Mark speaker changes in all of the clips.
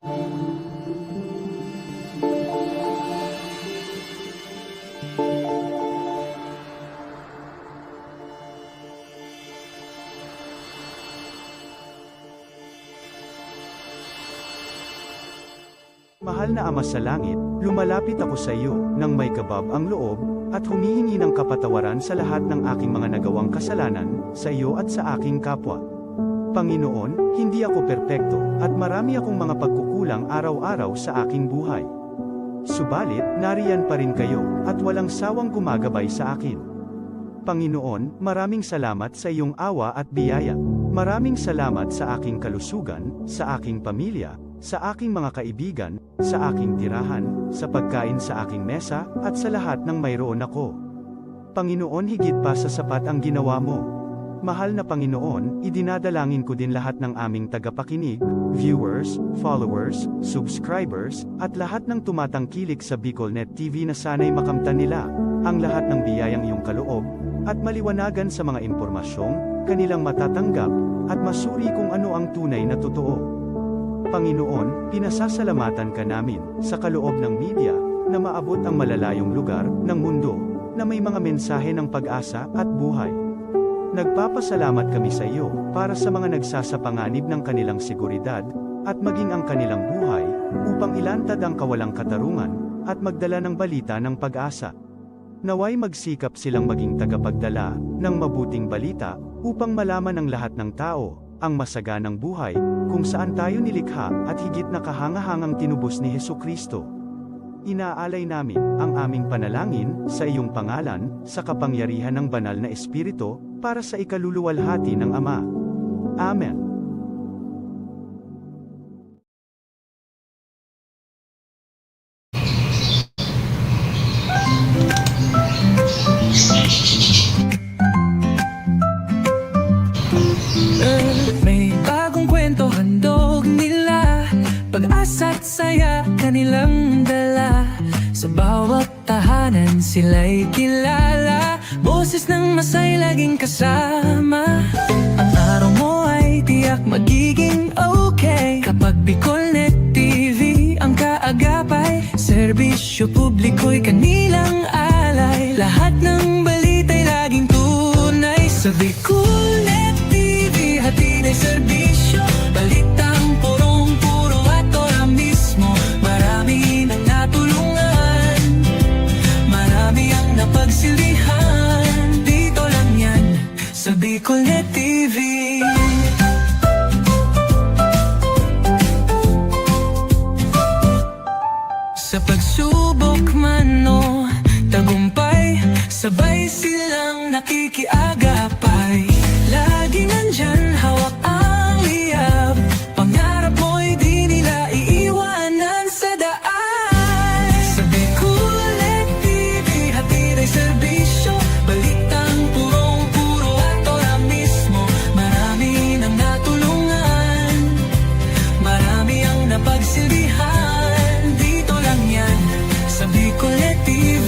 Speaker 1: Mahal na Ama sa langit, lumalapit ako sa iyo, nang may kabab ang loob, at humihingi ng kapatawaran sa lahat ng aking mga nagawang kasalanan, sa iyo at sa aking kapwa. Panginoon, hindi ako perpekto, at marami akong mga pagkukulang araw-araw sa aking buhay. Subalit, nariyan pa rin kayo, at walang sawang gumagabay sa akin. Panginoon, maraming salamat sa iyong awa at biyaya. Maraming salamat sa aking kalusugan, sa aking pamilya, sa aking mga kaibigan, sa aking tirahan, sa pagkain sa aking mesa, at sa lahat ng mayroon ako. Panginoon, higit pa sa sapat ang ginawa mo. Mahal na Panginoon, idinadalangin ko din lahat ng aming tagapakinig, viewers, followers, subscribers, at lahat ng tumatangkilik sa BicolNet TV na sana'y makamtan nila ang lahat ng biyayang iyong kaloob, at maliwanagan sa mga impormasyong kanilang matatanggap, at masuri kung ano ang tunay na totoo. Panginoon, pinasasalamatan ka namin, sa kaloob ng media, na maabot ang malalayong lugar, ng mundo, na may mga mensahe ng pag-asa, at buhay. Nagpapasalamat kami sa iyo, para sa mga nagsasapanganib ng kanilang seguridad, at maging ang kanilang buhay, upang ilantad ang kawalang katarungan, at magdala ng balita ng pag-asa. Naway magsikap silang maging tagapagdala, ng mabuting balita, upang malaman ng lahat ng tao, ang masaganang buhay, kung saan tayo nilikha, at higit na kahangahangang tinubos ni Hesukristo. Inaalay namin ang aming panalangin sa iyong pangalan, sa kapangyarihan ng banal na Espiritu, para sa ikaluluwalhati ng Ama. Amen.
Speaker 2: May bagong kwento handog nila, pag-asa't saya kanilang dala. Sa bawat tahanan sila'y kilala, boses ng masay laging kasama. Ang araw mo ay tiyak magiging okay, kapag BicolNet TV ang kaagapay. Serbisyo publiko'y kanilang alay, lahat ng balita'y laging tunay. Sa BicolNet TV, hatid ay serbisyo, balitang purong-puro at ora mismo. Marami nang natulungan, marami ang napagsilbihan. Dito lang yan, sa BicolNet TV. Sa pagsubok man o tagumpay, sabay silang nakikiagapay. Laging nandyan, hawak ang liyab, pangarap mo'y di nila iiwanan sa daan. Sa BicolNet TV, hatid ay serbisyo, balitang purong-puro at ora mismo. Marami nang natulungan, marami ang napagsilbihan. Dito lang yan, sa BicolNet TV.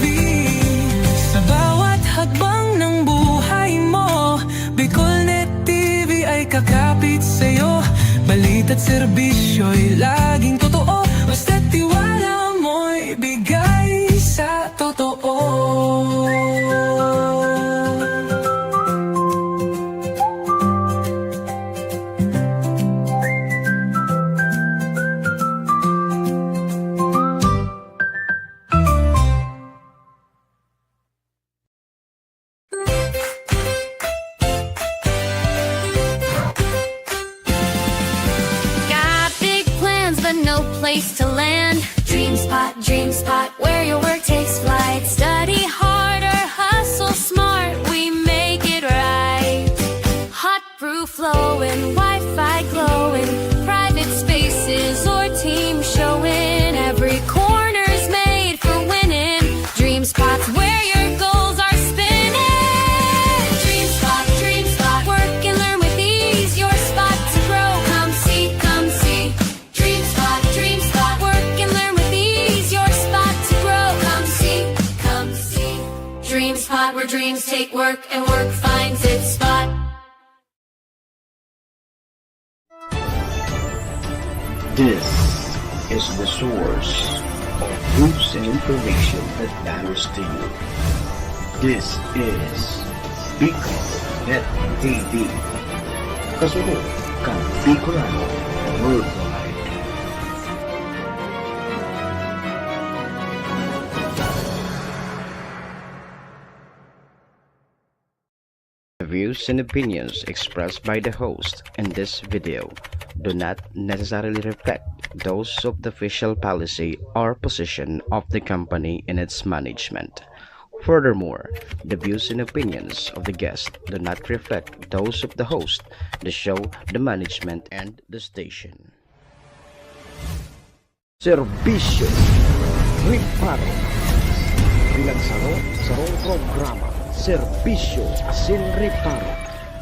Speaker 2: Sa bawat hakbang ng buhay mo, BicolNet TV ay kakapit sa'yo. Balita't serbisyo'y laging totoo, basta't tiwala mo'y bigay sa totoo.
Speaker 3: Got big plans but no place to land. Dream spot, where your work takes flight. Study harder, hustle smart, we make it right. Hot brew flowing, Wi-Fi glowing, private spaces or team showing. Every corner's made for winning. Dream spots where your goals are spinning. Dream spot, work and learn with ease. Your spot to grow, come see, come see. Dream spot, work and learn with ease. Your spot to grow, come see, come see. Dream spot, where dreams take work and work finds its spot.
Speaker 4: This is the source of news and information that matters to you. This is Bicol Net TV. Kasunod kang Bicolano Worldwide. The views and opinions expressed by the host in this video do not necessarily reflect those of the official policy or position of the company and its management. Furthermore, the views and opinions of the guest do not reflect those of the host, the show, the management, and the station. Serbisyo Riparo Pinagsaro-sarong programa Serbisyo Asin Riparo,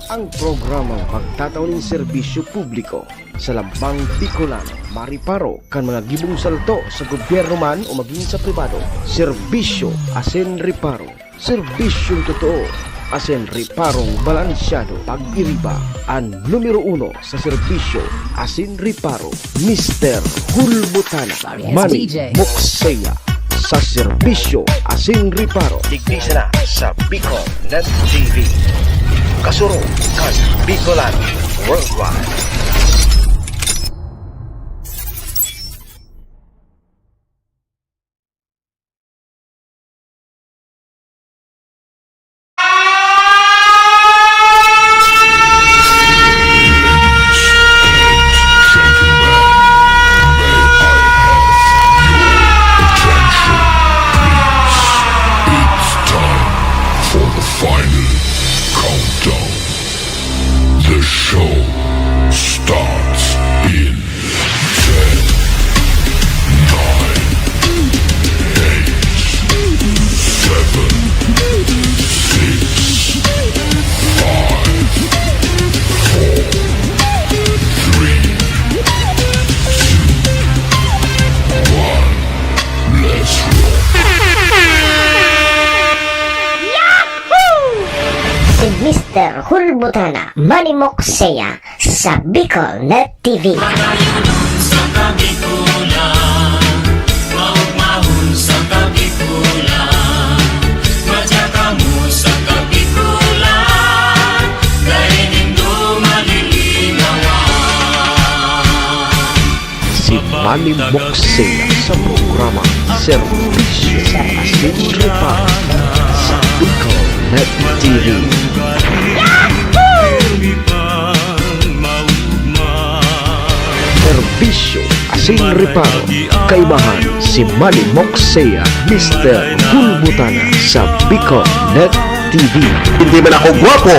Speaker 4: ang programang pagtatauning serbisyo publiko sa lambang Bicolano, mariparo kan mga gibong salto sa gobyerno man o maging sa pribado. Serbisyo Asin Riparo, serbisyong totoo asin riparong balansyado. Pag-iriba ang numero 1 sa serbisyo Asin Riparo, Mr. Hulbutana Manny Moxeya sa serbisyo Asin Riparo. Tigdisa na sa Bicol Net TV. Kasuro kan Bicolano Worldwide.
Speaker 5: The show starts in 10, 9, 8, 7, 6, 5, 4, 3, 2, 1. Let's roll.
Speaker 6: Si Mr. Hulbutana Manny Moxeya sa Bicol Net TV.
Speaker 4: Si Manny Moxeya sa programa Serbisyo Asin Riparo sa Bicol Net TV. Serbisyo Asin Riparo, kaibahan si Manny Moxeya, Mr. Hulbutana sa Bicol Net TV. Hindi man ako gwapo.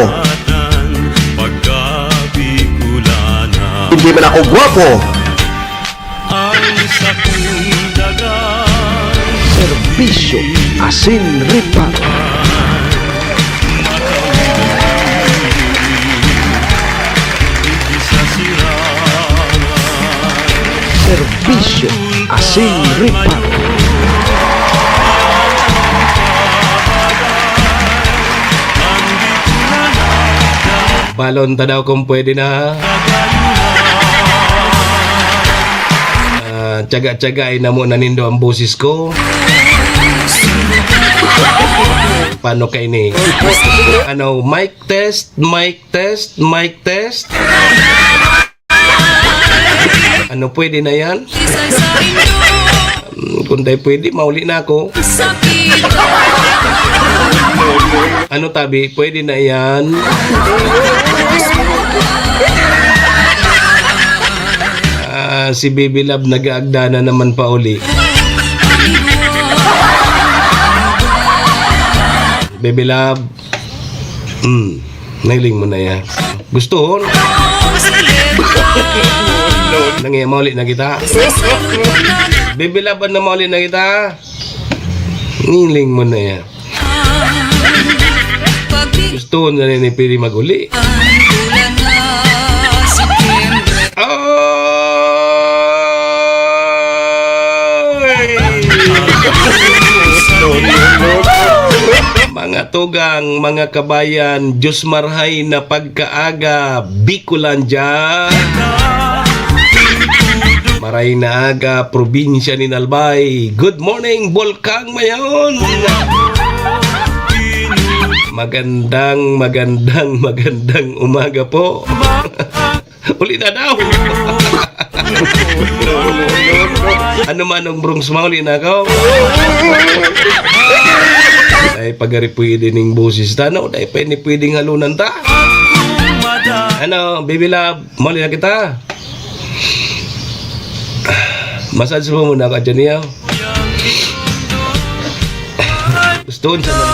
Speaker 4: Hindi man ako gwapo. Serbisyo Asin Riparo. Serbisyo Asin Riparo.
Speaker 7: Balon ta daw kung pwede na. Tsaga-tsagain na mo nanindo ang boses ko. Paano kayo ni? Ano, mic test, mic test, mic test. Ano, pwede na yan? Kung tayo pwede, mauli na ako. Ano tabi, pwede na yan? Si Baby Love nag-aagda na naman pa uli. Baby Love, nailing mo na yan. Gusto? Nangyay, mauli na kita. Baby Love, na mauli na kita. Nailing mo na yan. Gusto na rin ni Piri mag-uli. Mga tugang, mga kabayan, Diyos marhay na pagkaaga, Bicolandia. Maray na aga, probinsya ni Nalbay. Good morning, Bolkang Mayon. Magandang umaga po. Uli na daw. Ano man ang Bronx mauli na ako? Ay pagari pwede ning busis tanaw, dahil pwedeng halunan ta. Ano, baby love, mauli na kita. Massage mo muna ka dyan niya. Gusto siya na.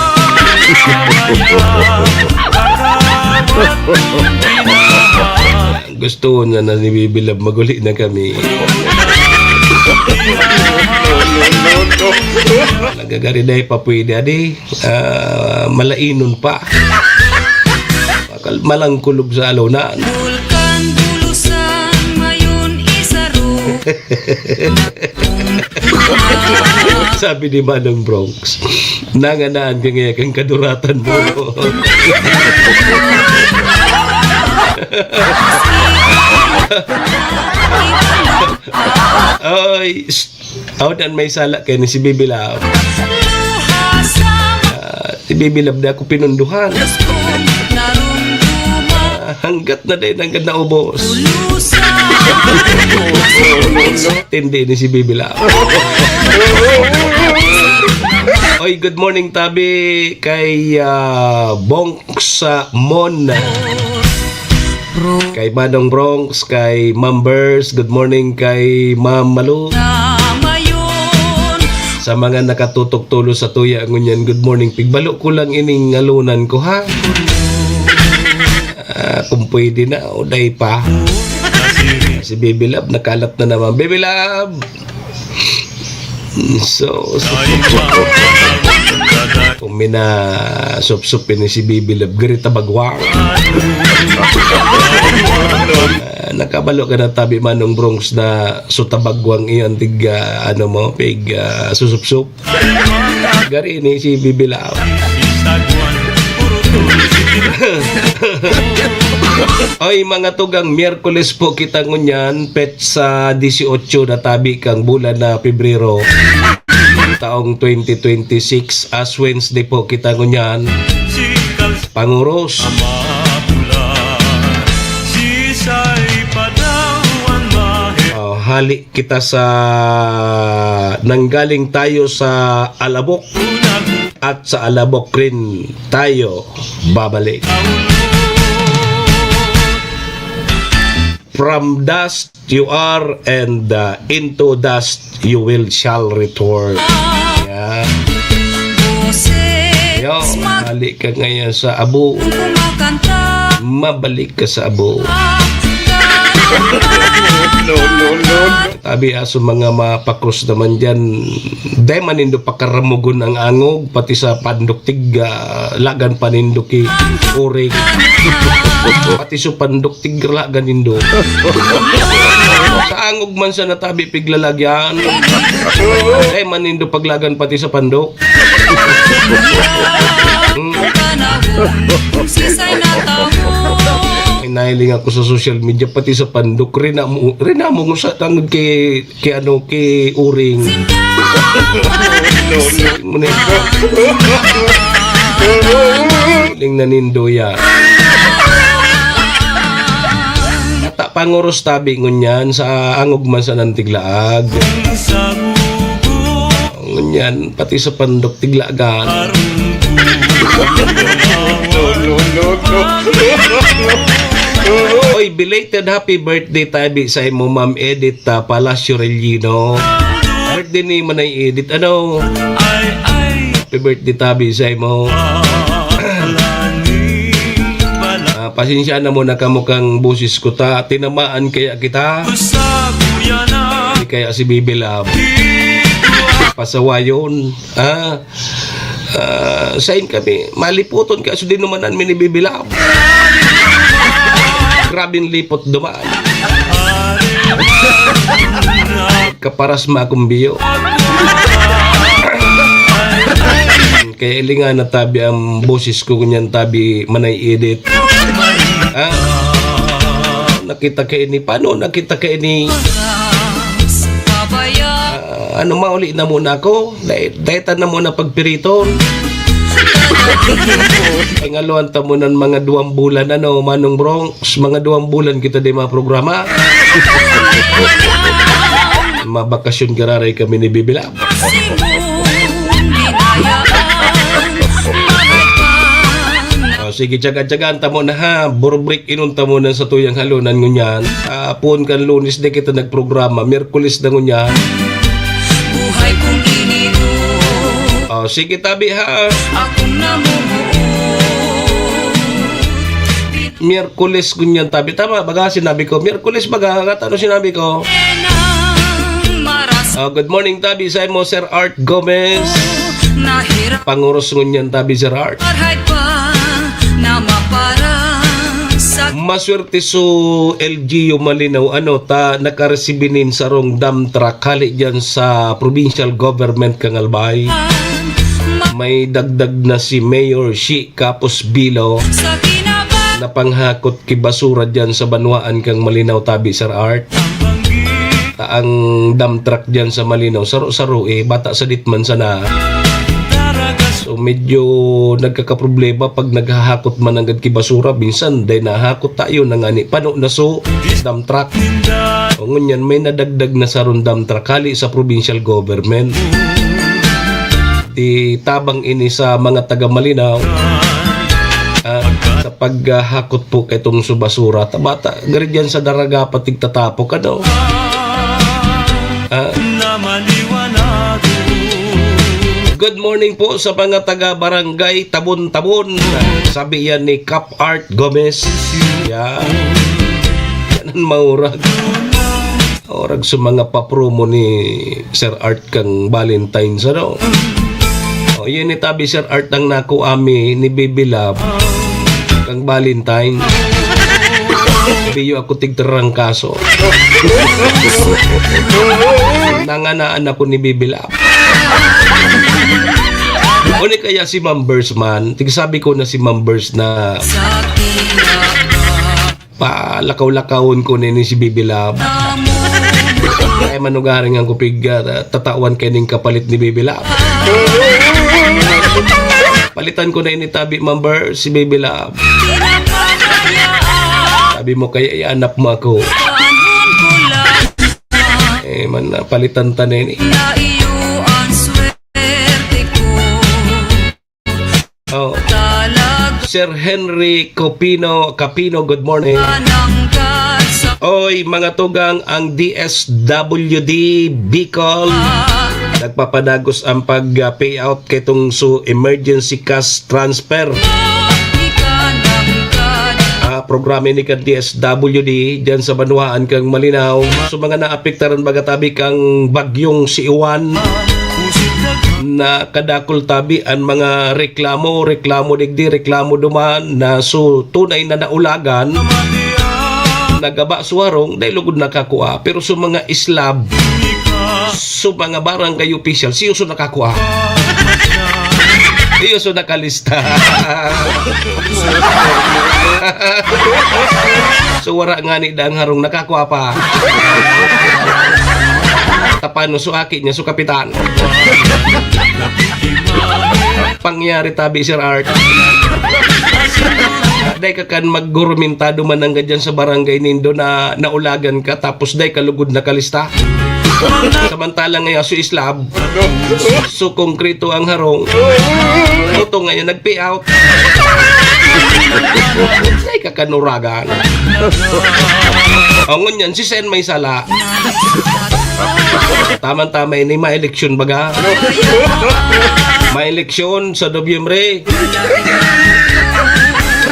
Speaker 7: Gusto na ni Baby Love maguli na kami. Nagagari dahil pa pwede adi. Malainon pa. Malang kulog sa alawnan.
Speaker 2: Bulkan bulusan mayon isaro.
Speaker 7: Sabi ni Manong Bronx, nanganaan ka ngayon kang kaduratan mo. Ay, awdan may sala kayo ni si Baby Love. Si Baby Love na ako pinunduhan. Hanggat na din, hanggat na ubos. Tindi ni si Baby Love. Oy, good morning tabi kay Bonks Mon. Kay Manong Bronx, kay Ma'am Bers, good morning kay Ma'am Malu. Sa mga nakatutok tulo sa tuya ngunyan, good morning. Pigbalo ko lang ining ngalunan ko ha. Kung pwede na, o day pa. Si Baby Love, nakalat na naman. Baby Love! So kung mina sup-supin ni si Baby Love, garita bagwang. Nakabalo ka na tabi Manong Bronx na sutabagwang iyon tiga ano mo, pig susup-sup. Gari ni si Baby Love. Oy mga tugang, Miyerkules po kita ngunyan, pet sa 18 na tabi kang bulan na Pebrero taong 2026. As Wednesday po kita ngunyan, Panguros. Hali kita sa nanggaling tayo sa Alabok at sa Alabok rin tayo babalik. From dust you are, and into dust you shall return. Yeah. Yo, hali ka ngayon sa abo. Mabalik ka sa abo. Tabi aso mga mapakrus naman dyan, dahil manindo pakaramugon ang angog, pati sa panduktig, lagan panindo ki uring. Pati sa panduktig, lagan nindo. Sa angog man sa natabi piglalagyan, dahil manindo paglagan pati sa pandok. Nahiling ako sa social media pati sa pandok rin mo sa tangod kay uring. Hiling na nindo ya. Ata panguros tabi ngunyan sa angog man sa nantiglaag. Ngunyan pati sa pandok tiglagan. Oy, belated happy birthday tabi sa imo Ma'am Edith Palacio Relino. Birthday ni Manay Edith, ano? Happy birthday tabi sa imo. Pasensya na muna kamukang busis ko ta. Tinamaan kaya kita. Hindi kaya si Baby Love. Pasawayon. Sain kami. Maliputon ka. So din naman ni Baby Love. Grabing lipot dumaan. Kaparas makumbiyo. Kaya ilingan na tabi ang boses ko kunyan tabi Manay Edith. Nakita ka ini. Paano nakita ka ini?
Speaker 2: Papaya
Speaker 7: Ano mauli na muna ako? Daytan na muna pagpiriton. Pangaluan ta mo ng mga 2 bulan Manong Bronx, mga 2 bulan kita di mga programa. Mabakasyon gararay kami ni Bibila. Sige, tsaga-tsagaan ta mo na ha. Burbrik inunta mo na sa tuyang halunan ngunyan. Apon kan Lunes di kita nagprograma. Miyerkules na ngunyan.
Speaker 2: Buhay kong ininom
Speaker 7: Sige tabi ha.
Speaker 2: Akong namumuo
Speaker 7: Miyerkules ngunyan tabi. Tama baga sinabi ko. Miyerkules baga. Ano sinabi ko?
Speaker 2: Nang maras
Speaker 7: Good morning tabi sa mo Sir Art Gomez.
Speaker 2: Nahirap
Speaker 7: Panguros ngunyan tabi Sir Art.
Speaker 2: Parhay pa na mapara sa
Speaker 7: Maswerte so LGU Malinaw nakaresibinin sa rong dump truck hali dyan sa provincial government kang Albay. May dagdag na si Mayor Shi Kapos Bilo
Speaker 2: sa kinaban
Speaker 7: na panghakot ki basura dyan sa Banwaan kang Malinaw tabi Sir Art. Ang dump truck dyan sa Malinaw saro-saro bata sa ditman sana. So medyo nagkakaproblema pag naghahakot man agad ki basura, minsan dahil nahakot tayo na nga ni pano na so dump truck. O ngunyan may nadagdag na sa ron dump truck hali sa provincial government. Di tabang ini sa mga taga Malinaw sa paghahakot po kay itong subasura. Tabata, garid yan sa daraga patig tatapok Good morning po sa mga taga-barangay Tabon-Tabon. Sabi yan ni Cap Art Gomez. Yan. Yan ang maurag. Maurag sa mga papromo ni Sir Art kang Valentine's. Yun ni tabi Sir Art ang naku ami ni Baby Love kang Valentine. Biyo ako tigtarang kaso. Nanganaan ako ni Baby Love. Uni kaya si Mambers man, tigsabi ko na si Mambers na
Speaker 2: sa kinaban
Speaker 7: palakaw-lakawon ko ni si Baby Love. Kaya manugaring ang kupig tatawan kay ning kapalit ni Baby Love. Palitan ko na initabi Mambers si Baby Love. Sabi mo kaya ianap mo ako. Man palitan ta na ini.
Speaker 2: na iyo ang swerte ko talag
Speaker 7: Sir Henry Capino, good morning.
Speaker 2: nangkat sa
Speaker 7: Oy, mga tugang ang DSWD Bicol nagpapadagos ang pag-payout ketong emergency cash transfer. Programa ni kan DSWD dyan sa Banwaan kang Malinaw. So mga naapektaran bagatabi kang bagyong si Iwan na kadakol tabi ang mga reklamo digdi, reklamo duman na so tunay na naulagan nagaba suwarong dahil lugod nakakuha. Pero so mga islab so mga barangay official siyo so nakakuha. Iyo so nakalista. So wara nga ni dang harong nakakuha pa. Tapano so aki niya so kapitan. Pangyari tabi Sir Art. Day ka kan maggurumintado man ang gadyan sa barangay nindo na naulagan ka tapos day kalugod na kalista. Samantalang ngayon so islab so konkreto ang harong ito ngayon nag-payout ay kakanuragan o ngunyan si Sen may sala tama-tama ini ma-eleksyon baga ma-eleksyon sa Nobyembre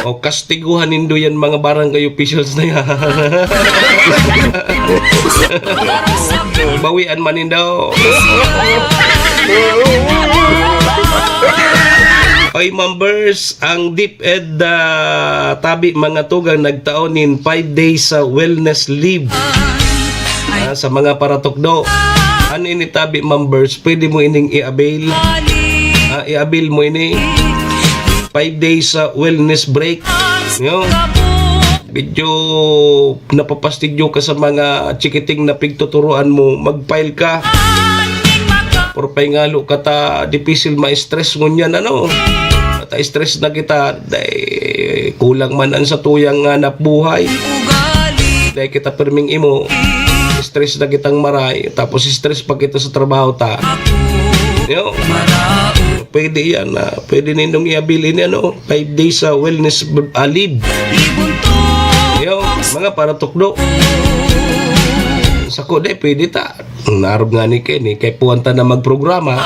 Speaker 7: o kastiguhan nindo yan mga barangay officials na yan. Bawian man nindo. Oy members, ang DepEd tabi mga tugang nagtaonin 5 days sa wellness leave sa mga paratokdo. Ano ini tabi members, pwede mo ining i-avail. I-avail mo ini 5 days sa wellness break. Yo. medyo napapastidyo ka sa mga chikiting na pigtuturuan mo, mag-file ka. Por pahingalo ka ta, dipisil ma-stress ngunyan, ano? Stress na kita, dahil kulang man ang sa tuyang hanap buhay.
Speaker 2: ugali
Speaker 7: Dahil kita perming imo, stress na kitang maray, tapos stress pa kita sa trabaho ta. Yo,
Speaker 2: marao
Speaker 7: pwede yan, pwede nindong iabilin yan, 5 days sa wellness leave.
Speaker 2: ibunto
Speaker 7: Yo, mga para tukdo. Sa ko, pwede ta. Narog nga ni Kenny, kay puwanta na magprograma.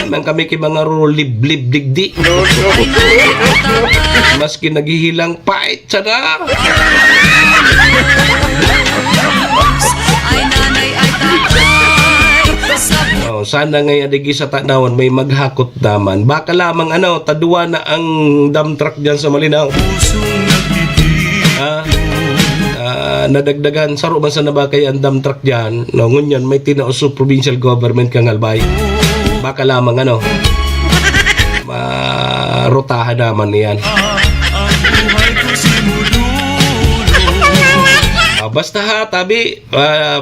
Speaker 7: Nang kami kay mga lib digdi. Maski naghihilang pait siya na.
Speaker 2: ay nanay ay tatay sa
Speaker 7: Sana ngayon digi sa tanawan may maghakot naman. Baka lamang taduwa na ang dump truck dyan sa Malinaw. Nadagdagan saro man sa nabakay ang dump truck dyan. No, ngunyan may tinauso provincial government kang albay. Baka lamang marotahan naman yan. Basta tabi,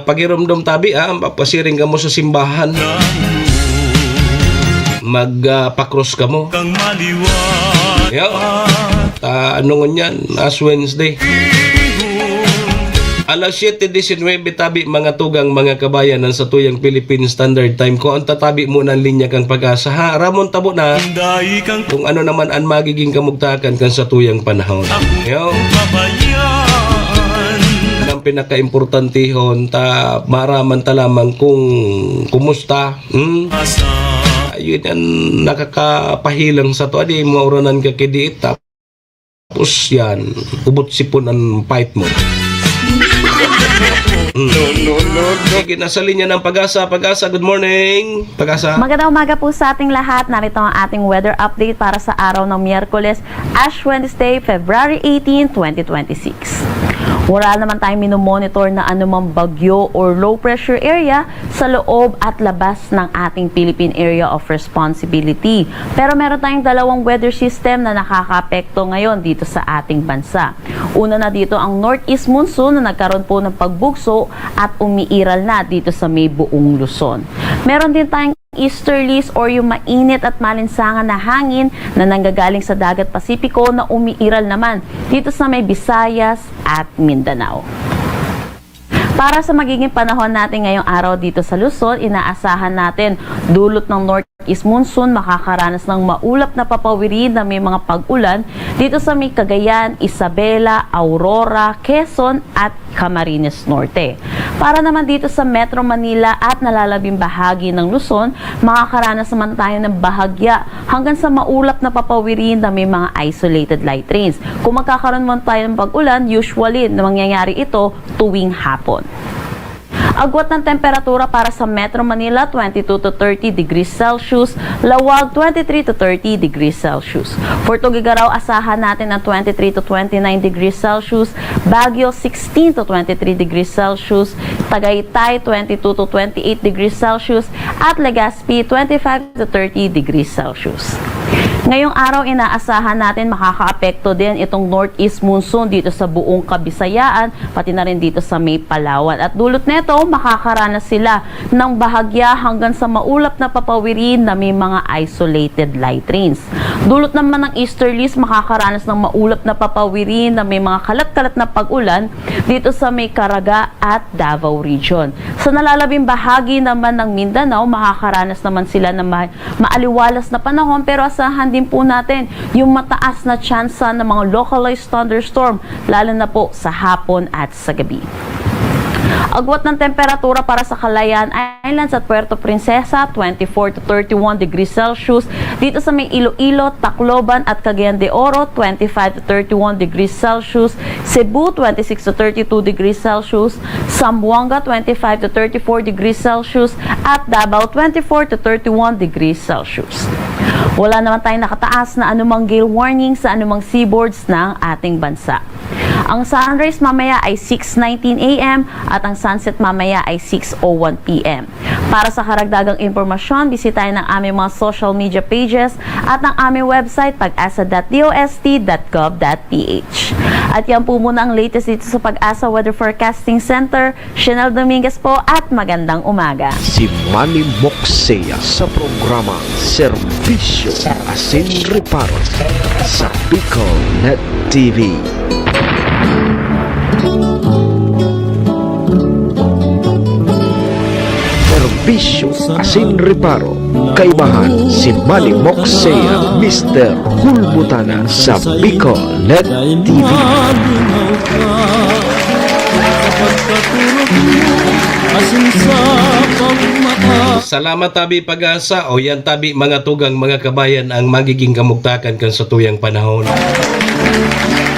Speaker 7: pagirumdum tabi papasiring ka mo sa simbahan. Magpakros ka mo. Yo, ngunyan, as Wednesday. Alas 7:19 tabi mga tugang mga kabayan ng sa tuyang Philippine Standard Time ko ang tatabi mo ng linya kang Pag-asa ha. Ramon tabo na kung ano naman ang magiging kamugtakan kan sa tuyang panahon. Yo, ang pinaka-importantihon ta maraman ta lamang kung kumusta. Ayun yan nakakapahilang sa to. Adi mo oranan ka kidiit tapos yan ubot sipon ang fight mo. Sige, nasa linya ng Pag-asa. Pag-asa, good morning. Pag-asa.
Speaker 8: Magandang umaga po sa ating lahat. Narito ang ating weather update para sa araw ng Miyerkules, Ash Wednesday, February 18, 2026. Wala naman tayong minomonitor na anumang bagyo or low pressure area sa loob at labas ng ating Philippine Area of Responsibility. Pero meron tayong dalawang weather system na nakakaapekto ngayon dito sa ating bansa. Una na dito ang Northeast Monsoon na nagkaroon po ng pagbugso at umiiral na dito sa may buong Luzon. Meron din tayong easterlies or yung mainit at malinsangan na hangin na nanggagaling sa dagat Pasipiko na umiiral naman dito sa may Visayas at Mindanao. Para sa magiging panahon natin ngayong araw dito sa Luzon, inaasahan natin dulot ng Northeast Monsoon makakaranas ng maulap na papawirin na may mga pag-ulan dito sa may Cagayan, Isabela, Aurora, Quezon at Camarines Norte. Para naman dito sa Metro Manila at nalalabing bahagi ng Luzon, makakaranas naman tayo ng bahagya hanggang sa maulap na papawirin na may mga isolated light rains. Kung magkakaroon man tayo ng pag-ulan, usually na mangyayari ito tuwing hapon. Agwat ng temperatura para sa Metro Manila, 22 to 30 degrees Celsius. Lawag, 23 to 30 degrees Celsius. For Tugigaraw, asahan natin ng 23 to 29 degrees Celsius. Baguio, 16 to 23 degrees Celsius. Tagaytay, 22 to 28 degrees Celsius. At Legazpi, 25 to 30 degrees Celsius. Ngayong araw, inaasahan natin makakaapekto din itong Northeast Monsoon dito sa buong Kabisayaan, pati na rin dito sa may Palawan. At dulot nito, makakaranas sila ng bahagya hanggang sa maulap na papawirin na may mga isolated light rains. Dulot naman ng easterlies, makakaranas ng maulap na papawirin na may mga kalat-kalat na pag-ulan dito sa may Caraga at Davao Region. Sa nalalabing bahagi naman ng Mindanao, makakaranas naman sila ng maaliwalas na panahon, pero asahan din po natin yung mataas na tsansa ng mga localized thunderstorm, lalo na po sa hapon at sa gabi. Agwat ng temperatura para sa Calayan Islands at Puerto Princesa, 24 to 31 degrees Celsius. Dito sa may Iloilo, Tacloban at Cagayan de Oro, 25 to 31 degrees Celsius. Cebu, 26 to 32 degrees Celsius. Zamboanga, 25 to 34 degrees Celsius. At Davao, 24 to 31 degrees Celsius. Wala naman tayong nakataas na anumang gale warning sa anumang seaboards ng ating bansa. Ang sunrise mamaya ay 6:19 AM at ang sunset mamaya ay 6:01 PM. Para sa karagdagang impormasyon, bisitahin ang aming mga social media pages at ang aming website pag-asa.dost.gov.ph. At yan po muna ang latest dito sa Pag-asa Weather Forecasting Center. Chanel Dominguez po at magandang umaga.
Speaker 4: Si Manny Moxea sa programa Serbisyo Asin Reparo sa Bicol Net TV. Serbisyo Asin Reparo, kaibahan si Manny Moxea, Mr. Hulbutana sa Bicol Net TV.
Speaker 7: Salamat tabi Pag-asa o yan tabi mga tugang mga kabayan ang magiging kamugtakan kan sa tuyang panahon.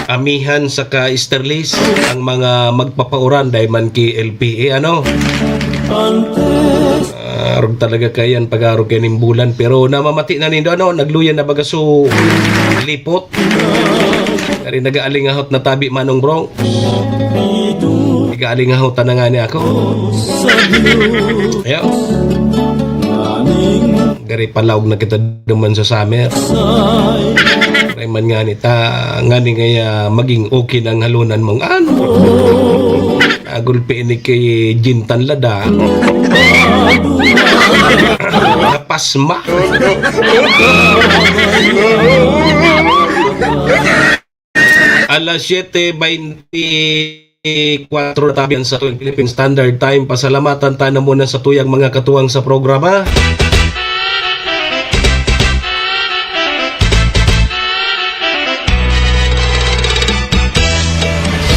Speaker 7: Amihan sa ka-Easterlis ang mga magpapauran dahil man ki LPA ano. Arog talaga kayan pag-arog kaning bulan pero namamati na nindo ano nagluyan na bagaso lipot. Kari nag-aalingahot na tabi manong bro. Nag-aalingahot na nga niya ako. Ayaw. Gari palawag na kita duman sa summer. Man nga ni ta nga ni ngaya maging okay ng halunan mong ano. Agulpi ni kay Jintan Lada. Napasma. Alas 7:24 tabian sa tuwing Philippine Standard Time. Pasalamatan tayo muna sa tuyang mga katuwang sa programa.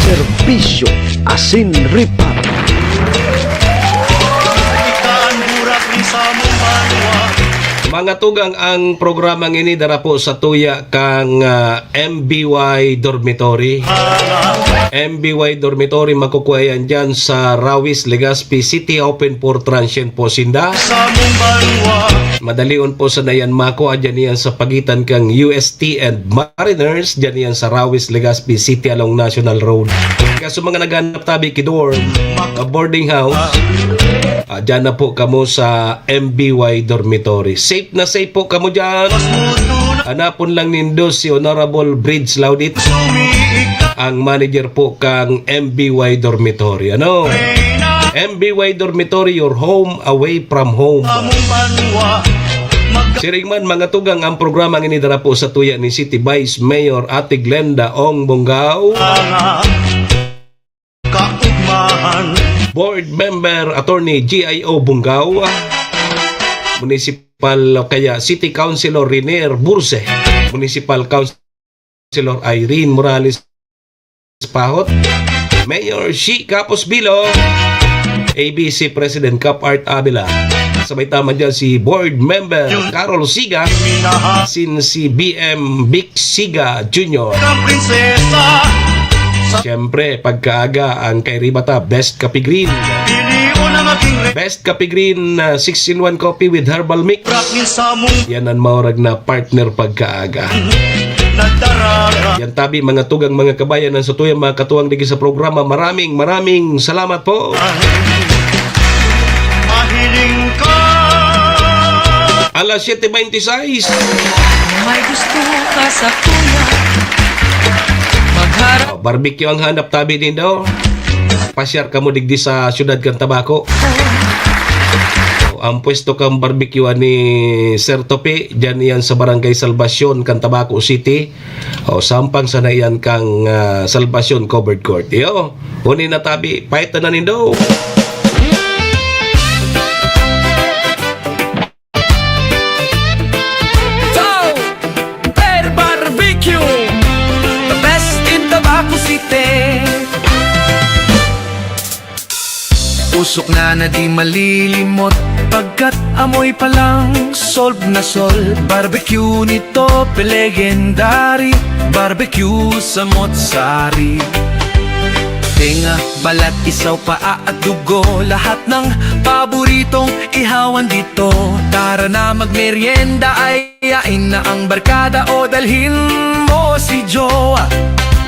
Speaker 4: Serbisyo Asin Reparo.
Speaker 7: Mga tugang ang programang ini dara po sa tuya kang MBY Dormitory. MBY Dormitory makukuha yan dyan sa Rawis, Legazpi City, open for transient po sinda. Madalion po sa Nayan Mako, dyan yan sa pagitan kang UST and Mariners, dyan yan sa Rawis, Legazpi City along National Road. Kaso mga naghanap tabi kidor, boarding house, dyan na po kamo sa MBY Dormitory. Safe na safe po kamo dyan. Hanapon lang nindo si Honorable Bridge Laudit, ang manager po kang MBY Dormitory. Ano? MBY Dormitory, your home away from home. Siringman mga tugang ang programang inidara po sa tuya ni City Vice Mayor Ate Glenda Ong Bongao. Board Member Attorney GIO Bungao, Municipal kaya City Councilor Renier Burse, Municipal Councilor Irene Morales Pahot, Mayor Shi Capos Bilo, ABC President Cap Art Abila, sabay tama dyan si Board Member Carol Siga, si BM Vic Siga Jr. Siyempre, pagkaaga ang kay Ribata, Best Coffee Green. Best Coffee Green, 6-in-1 coffee with herbal mix. Yan ang maurag na partner pagkaaga. Yan tabi mga tugang mga kabayan ng sutuyang mga katuwang digi sa programa. Maraming salamat po. Alas 7:26.
Speaker 2: May gusto ka sa kuya. Magharap
Speaker 7: Barbecue ang hanap tabi din daw. Pasyar ka mo digdi sa syudad kang Tabaco. Ang pwesto kang barbecue ni Sir Tope, dyan yan sa Barangay Salvacion, kang Tabaco City. Sampang sana yan kang Salvacion Covered Court. Iyo, huni na tabi, pahit na nindo.
Speaker 9: Usok na di malilimot pagkat amoy pa lang solve na solve. Barbecue nito legendary, barbecue sa Motsari. Tenga, balat, isaw, paa at dugo, lahat ng paboritong ihawan dito. Tara na magmerienda, ay yain na ang barkada o dalhin mo si Joa.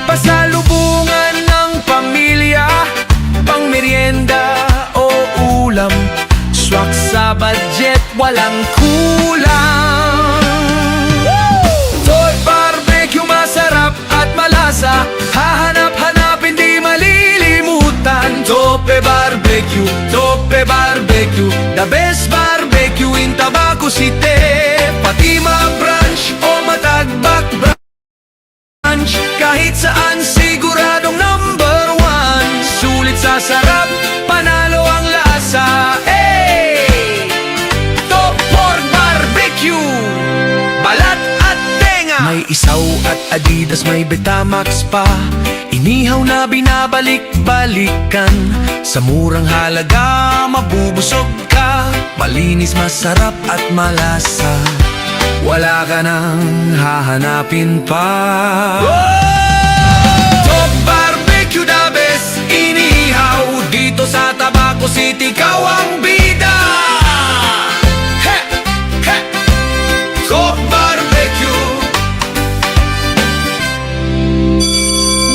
Speaker 9: Pasalubungan ng pamilya, pang merienda o ulam, swak sa budget, walang kulang. Toy Barbecue, masarap at malasa, hahanap Barbecue, Tope Barbecue, the best barbecue in Tabaco City. Fatima Branch o Matagbak Branch, kahit saan siguradong number one. Sulit sa sarap, panalo ang lasa. Top Pork Barbecue, balat at tenga. May isaw at Adidas, may Betamax pa. Inihaw na binabalik-balikan. Sa murang halaga, mabubusog ka. Malinis, masarap at malasa. Wala ka nang hahanapin pa. Top Barbecue, the best inihaw. Dito sa Tabaco City, ikaw ang bida. He! He! Top Barbecue.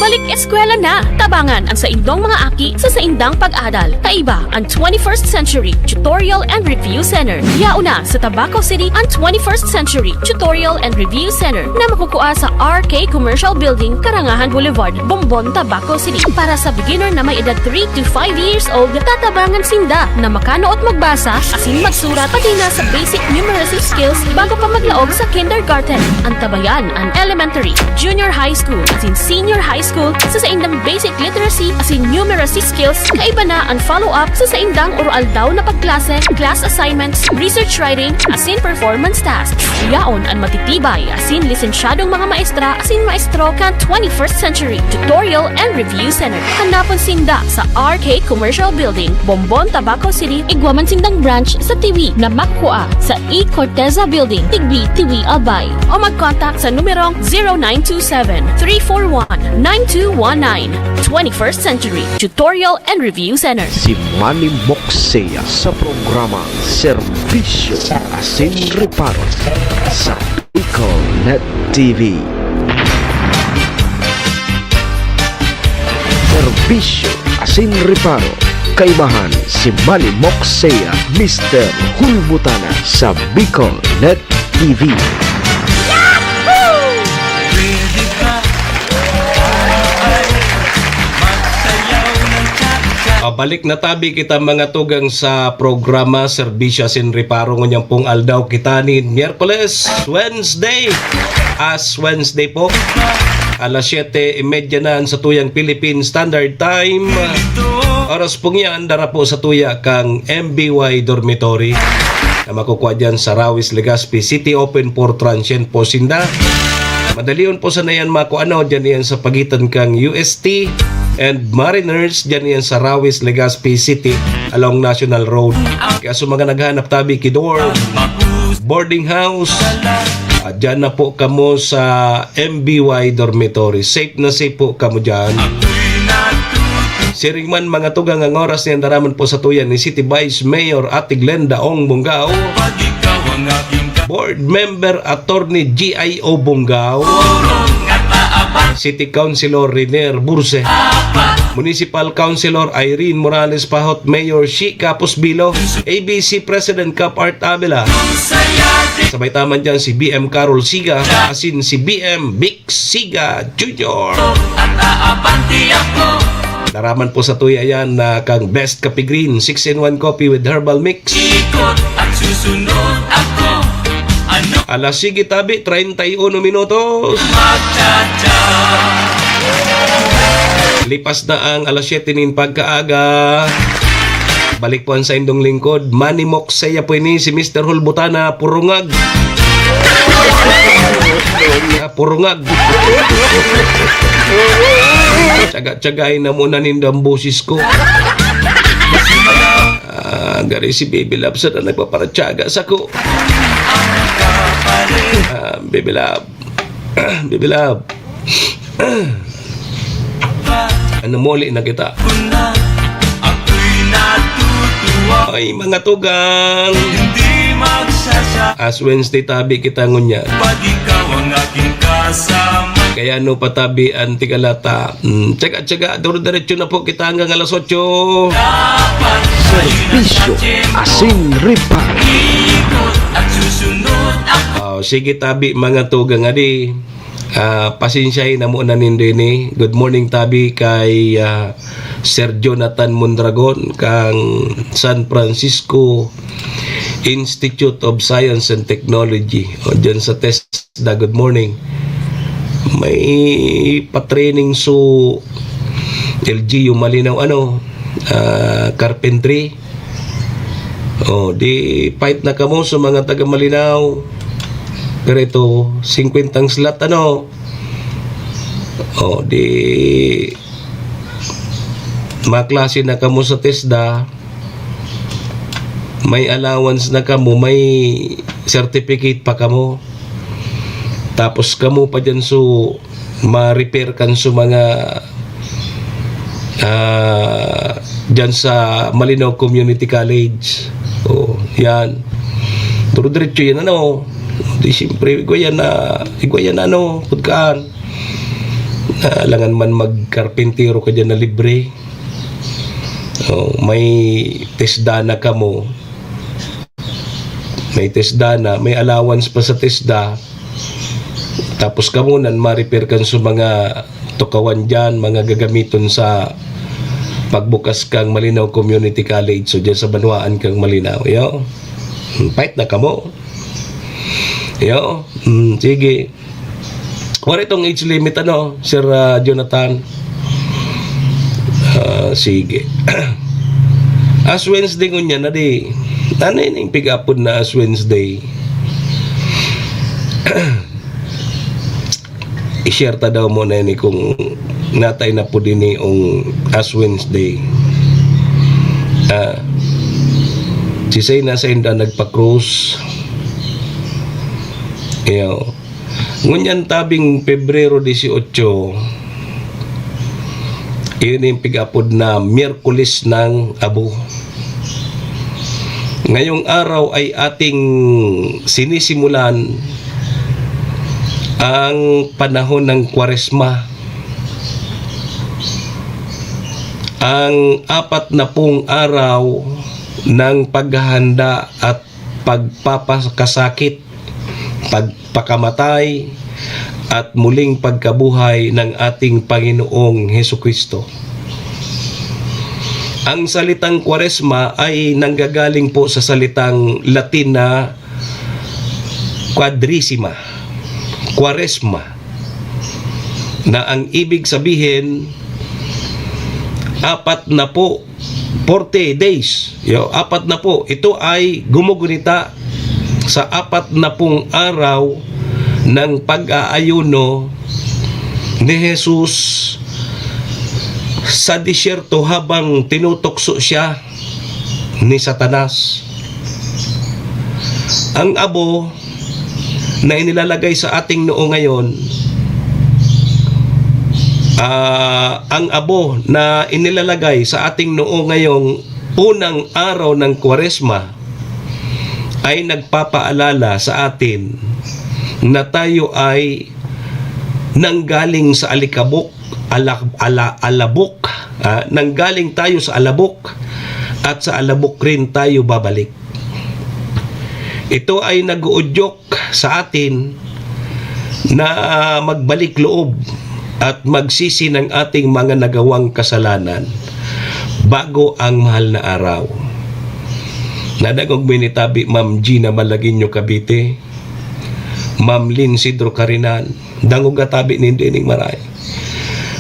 Speaker 10: Balik eskwela na! Tabangan ang saindong mga aki sa saindang pag-adal. Kaiba ang 21st Century Tutorial and Review Center. Yauna sa Tabaco City ang 21st Century Tutorial and Review Center na makukuha sa RK Commercial Building, Karangahan Boulevard, Bombon, Tabaco City. Para sa beginner na may edad 3 to 5 years old, tatabangan sinda na makano at magbasa, asin magsurat, pati na sa basic numeracy skills bago pa maglaog sa kindergarten. Ang tabayan ang elementary, junior high school, asin senior high school sa saindang basic literacy asin numeracy skills. Kaiba na ang follow-up sa saindang oral daw na pagklase, class assignments, research writing, asin performance tasks. Yaon ang matitibay asin lisensyadong mga maestra asin maestro kan 21st Century Tutorial and Review Center. Hanapon sinda sa RK Commercial Building, Bombon, Tabaco City. Igwaman sindang branch sa Tiwi na makkuha sa E. Corteza Building, Tigbi, Tiwi, Albay. O mag-contact sa numerong 0927-341-9219. 21st Century Tutorial and Review Center.
Speaker 4: Si Manny Moxea sa programa Serbisyo Asin Reparo sa Econet TV. Serbisyo Asin Reparo, kaibahan si Manny Moxea, Mr. Hulbutana sa Econet TV.
Speaker 7: Balik na tabi kita mga tugang sa programa Serbisyo Asin Reparo nganyang pong aldaw kita ni Miyerkules, Wednesday. As Wednesday po, alas 7:30 na sa tuyang Philippine Standard Time. Oras pong yan, dara po sa tuya kang MBY Dormitory na makukuha dyan sa Rawis, Legazpi City, open for transient po sinda. Madalion po sana yan makuano dyan yan sa pagitan kang UST and Mariners, dyan yan sa Rawis, Legazpi City along National Road. Kaya so mga naghanap tabi kidor, boarding house, dyan na po kamo sa MBY Dormitory. Safe na safe po kamo dyan. Siring man mga tugang ang oras niyan daraman po sa tuyan ni City Vice Mayor Ate Glenda Ong Bungao, Board Member Attorney G.I.O. Bungao, City Councilor Riner Burse, Municipal Councilor Irene Morales Pahot, Mayor Shi Capos Bilo, ABC President Cap Art Abela, sabay taman dyan si BM Carol Siga, asin si BM Vic Siga Jr. Naraman po sa tuya yan na kang Best Kape Green 6-in-1 coffee with herbal mix. Alas sige tabi 31 minutos. Lipas na ang alas 7 nin pagkaaga. Balik po ang sa indong lingkod, Manny Moxea po ini si Mr. Hulbutana Purungag. Purungag. Tsaga-tsagain na muna nindang boses ko. Gari si Baby Love sa na nagpaparatsaga sa ko. Baby Love. Baby Love. Ano muli na kita? Ay mga tugang, as Wednesday tabi kita ngunya. Kaya no patabi ang tigalata. Tsaga-tsaga, duro-diretso na po kita hanggang alas 8.
Speaker 4: Serbisyo Asin Reparo.
Speaker 7: Sige tabi mga tugang adi. Pasensyahin na muna nindo ini. Good morning tabi kay Sir Jonathan Mondragon kang San Francisco Institute of Science and Technology. O dyan sa TESDA, good morning. May pa-training so LGU Malinaw carpentry. O di fight na kamo sa mga taga Malinaw. Pero ito 50 slot o di maklase na kamo sa TESDA, may allowance na kamo, may certificate pa kamo, tapos kamo pa dyan so ma-repair kan so mga dyan sa Malinaw Community College. O yan, pero diretso yan di siyempre igwayan pagkaan langan man magkarpentero ka dyan na libre. May TESDA na kamo, may TESDA na, may allowance pa sa TESDA, tapos kamo nan ma-repair kan sa mga tukawan dyan, mga gagamiton sa pagbukas kang Malinaw Community College. So dyan sa Banwaan kang Malinaw, fight na kamo. Sige. Wala itong age limit Sir Jonathan? Sige. As Wednesday ngunya na di. Ano yung pick-upod na as Wednesday? I-share ta daw mo na yun kung natay na po din yung as Wednesday. Si Say na sa inda nagpa-cruise. Ngunyan tabing Pebrero 18, yun yung pig-upod na Miyerkules ng Abo. Ngayong araw ay ating sinisimulan ang panahon ng Kwaresma. Ang 40 araw ng paghahanda at pagpapakasakit, pagpakamatay at muling pagkabuhay ng ating Panginoong Hesukristo. Ang salitang Kwaresma ay nanggagaling po sa salitang Latin na quadrisima, Kwaresma, na ang ibig sabihin 40 days. 40 ito ay gumugunita sa 40 araw ng pag-aayuno ni Jesus sa disyerto habang tinutokso siya ni Satanas. Ang abo na inilalagay sa ating noo ngayon, ang abo na inilalagay sa ating noo ngayong unang araw ng Kwaresma ay nagpapaalala sa atin na tayo ay nanggaling sa alikabok, alabok, nanggaling tayo sa alabok at sa alabok rin tayo babalik. Ito ay nag-uudyok sa atin na magbalik loob at magsisi ng ating mga nagawang kasalanan bago ang mahal na araw. Nadagog minitabi Ma'am Gina Malaguinho Cavite, Ma'am Lynn Sidro Carinan, dangog atabi ni Dining Maray.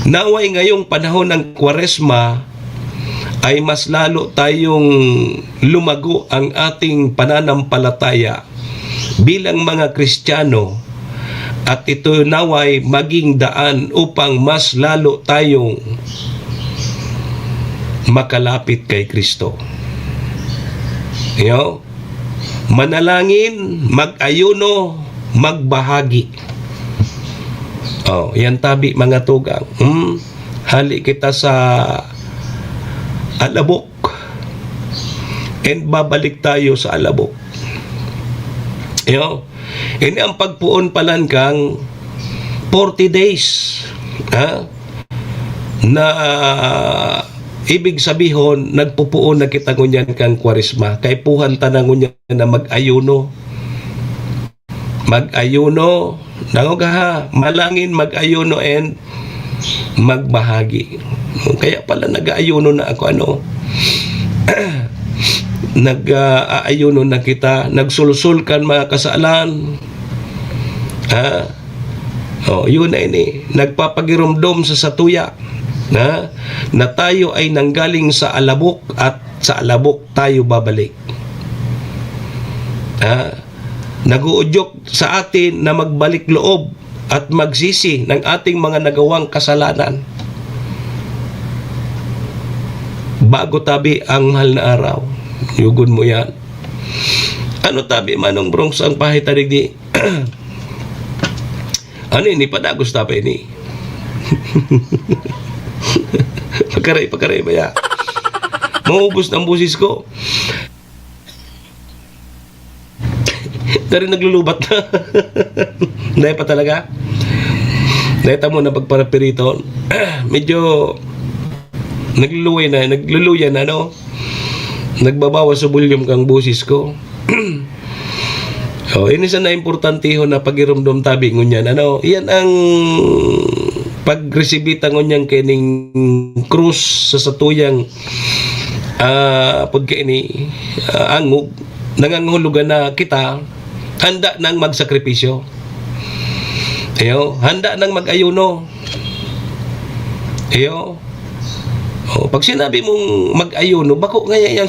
Speaker 7: Naway ngayong panahon ng Kwaresma ay mas lalo tayong lumago ang ating pananampalataya bilang mga Kristiyano, at ito naway maging daan upang mas lalo tayong makalapit kay Kristo. Manalangin, mag-ayuno, magbahagi. Yan tabi mga tugang. Hali kita sa alabok and babalik tayo sa alabok. Ini ang pagpuon palan kang 40 days na ibig sabihin nagpupuon na kita ngunyan kang Kwaresma kay puhan tanang ngunyan na mag-ayuno nangog malangin, mag-ayuno and magbahagi. Kaya pala nag-aayuno na ako nag-aayuno na kita, nagsulsulkan mga kasalan. Yun na ini, nagpapagirumdom sa satuya na tayo ay nanggaling sa alabok at sa alabok tayo babalik. Naguudyok sa atin na magbalik loob at magsisi ng ating mga nagawang kasalanan bago tabi ang mahal na araw. Yugon mo yan. Ano tabi manong Bronx ang pahitarig di ano ini padagos tabi ni pagkaray ba ya maubos ng busis ko. Dari naglulubat na. Dahil pa talaga. Dahil tamo na pagparapirito. Medyo nagluluya na nagbabawas sa volume kang busis ko. Ini sa na importante ho na pagirumdum tabi ngunyan. Iyan ang pagresibita ngunyan kining krus sa satuyang pagkaini angog nangangahulugan na kita handa nang magsakripisyo. Handa nang mag-ayuno. Pag sinabi mong mag-ayuno, bako ngaya yan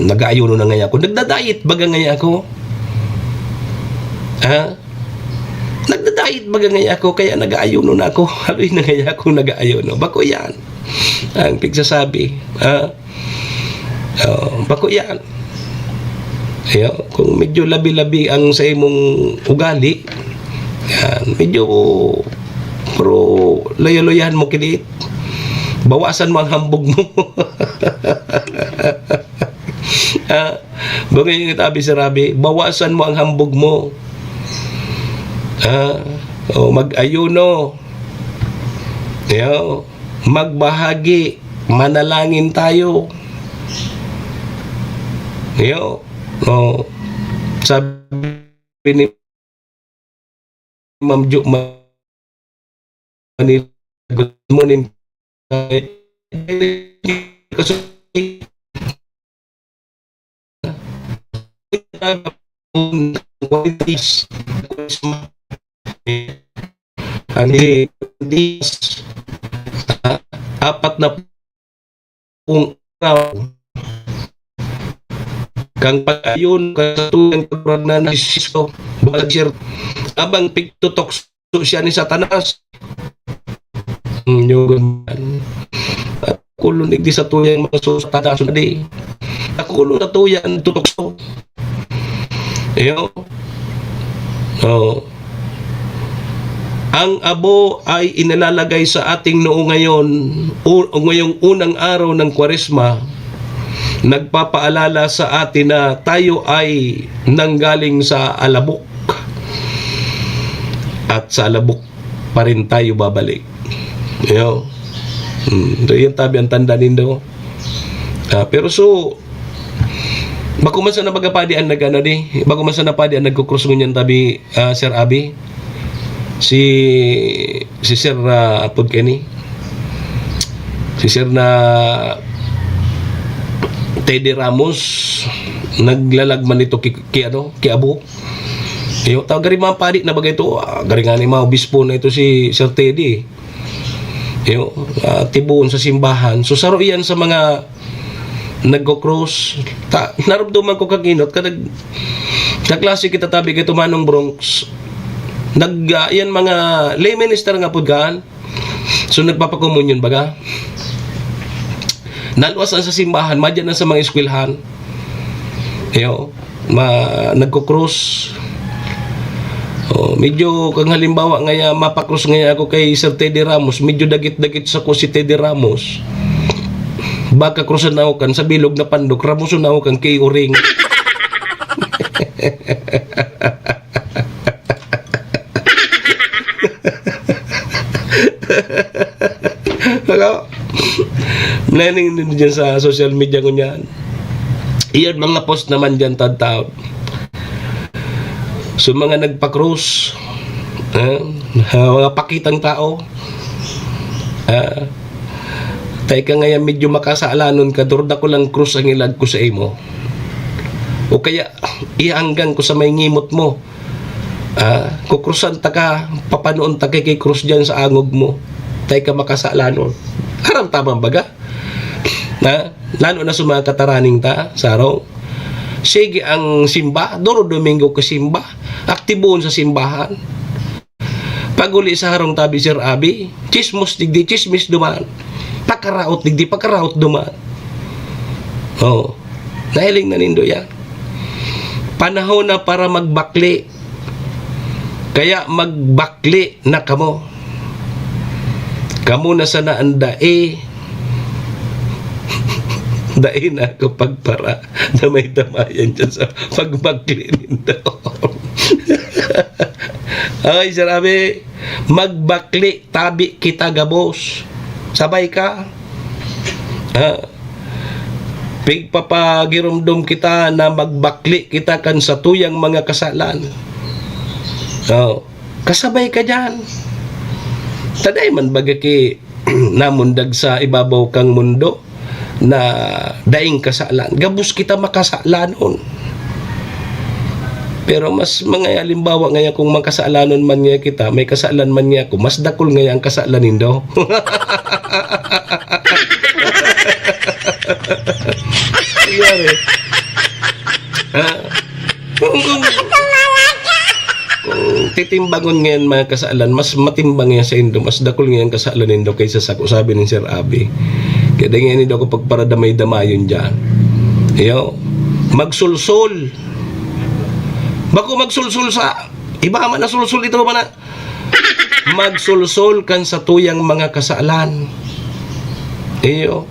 Speaker 7: nag-ayuno na ngaya ako. Nagdadayit baga ngaya ako. Nagdadayit baga ngaya ako, kaya nag-ayuno na ako. Haloy na ngaya ako nag-ayuno. Bako yan. Ang pigsasabi. Bako yan. Kung medyo labi-labi ang sa imong ugali, yan, medyo pero loya-loyahan mo kilit. Bawasan mo ang hambog mo. Bagay yung itabi si Rabi, bawasan mo ang hambog mo. Mag-ayuno. Magbahagi. Manalangin tayo. Sabi ni Ma'am Jo Manila, good morning. Apat na pung kang pag-ayon katulong pagprognan na Sisko bagsir abang pigtutok siya ni Satanas. Yung kulunig di sa tuyang mga susataso na di nakulo na tuyan tutokso. Ang abo ay inalalagay sa ating noo ngayon ngayong unang araw ng Kwaresma, nagpapaalala sa atin na tayo ay nanggaling sa alabok at sa alabok pa rin tayo babalik. Yung tabi ang tanda nindo. Pero so bako man sa nabagapadi ang bako man sa napadi ang nagkukrus ngunyan tabi Sir Abi si Sir Pudkeni si Sir na Teddy Ramos naglalagman nito ki Abo. Tawag gari mga padi na bagay ito. Gari nga ni mga obispo na ito si Sir Teddy. Tibuon sa simbahan. So saro iyan sa mga nagko-cross. Narumduman ko kaginot. Kaklase kita tabi kito Manong Bronx. Yan mga lay minister nga po gaan. So nagpapakomunyon baga. Naluwasan sa simbahan, madyan na sa mga eskwelahan. Nagko-cross. Medyo kang halimbawa ngaya mapakross ngaya ako kay Sir Teddy Ramos, medyo dagit-dagit sa ko si Teddy Ramos. Baka crossan na ako kan sa bilog na pandok, Ramos na ako kan kay Uring. Planning din dyan sa social media ko niyan. Iyan mga post naman dyan tataw. So mga nagpa-cross, mga pakitang tao, Tay ka ngayon medyo makasaalanon ka, durda ko lang krus ang ilag ko sa imo. O kaya, ianggang ko sa may ngimot mo. Kukrusan ta ka, papanoon ta kay krus dyan sa angog mo. Tay ka makasaalanon. Haram tamang baga. Lalo na sa mga kataraning ta, sarong. Sige ang simba, duro Domingo ka simba. Aktiboon sa simbahan. Paguli sa harong tabi Sir Abi, chismos digdi chismis duman. Pakaraot digdi pakaraot duman. Nahiling na nindo yan. Panahon na para magbakli. Kaya magbakli na kamo. Kamo na sana ang dae. Dae na kapag para na may tamayan dyan sa pagbakli nindo. Ay, Sir Abi, magbakli tabi kita gabos. Sabay ka. Pigpapagirumdum kita na magbakli kita kan sa tuyang mga kasalan. Kasabay ka dyan. Taday man baga ki namundag sa ibabaw kang mundo na daing kasalan. Gabos kita makasalanon. Pero mas mga halimbawa ngayon kung magkasalanon man niya kita, may kasalan man niya ako, mas dakol ngayon ang kasalanin daw. Kung titimbangon ngayon mga kasalan, mas matimbang yan sa indo, mas dakol ngayon kasalanin daw kaysa sa sabi ni Sir Abi. Kaya ngayon daw ko pagparadamay-damayon dyan. Magsulsul. Bako magsulsul sa iba man na sulsul ito man na magsulsul kan sa tuyang mga kasalan.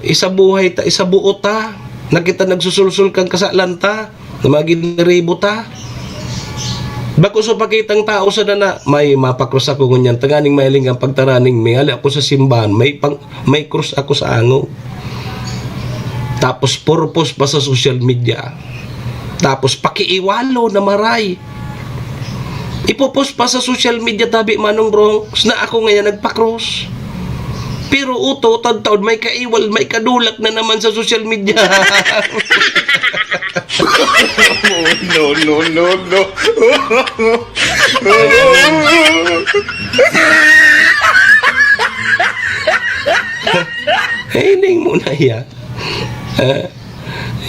Speaker 7: Isa buhay ta, isa buot ta. Nakita nagsusulsul kang kasalan ta, na magindiribo ta. Bako so pakitang tao sa na may mapakros ako ngunyan tanganing mailing ang pagtaraning may ali ako sa simbahan, may krus ako sa ango. Tapos purpose pa sa social media. Tapos pakiiwalo na maray. Ipopost pa sa social media tabi Manong Bronx na ako ngayon nagpa-cross. Pero uto, taon may kaiwal, may kadulak na naman sa social media. No. Hiling mo na yan.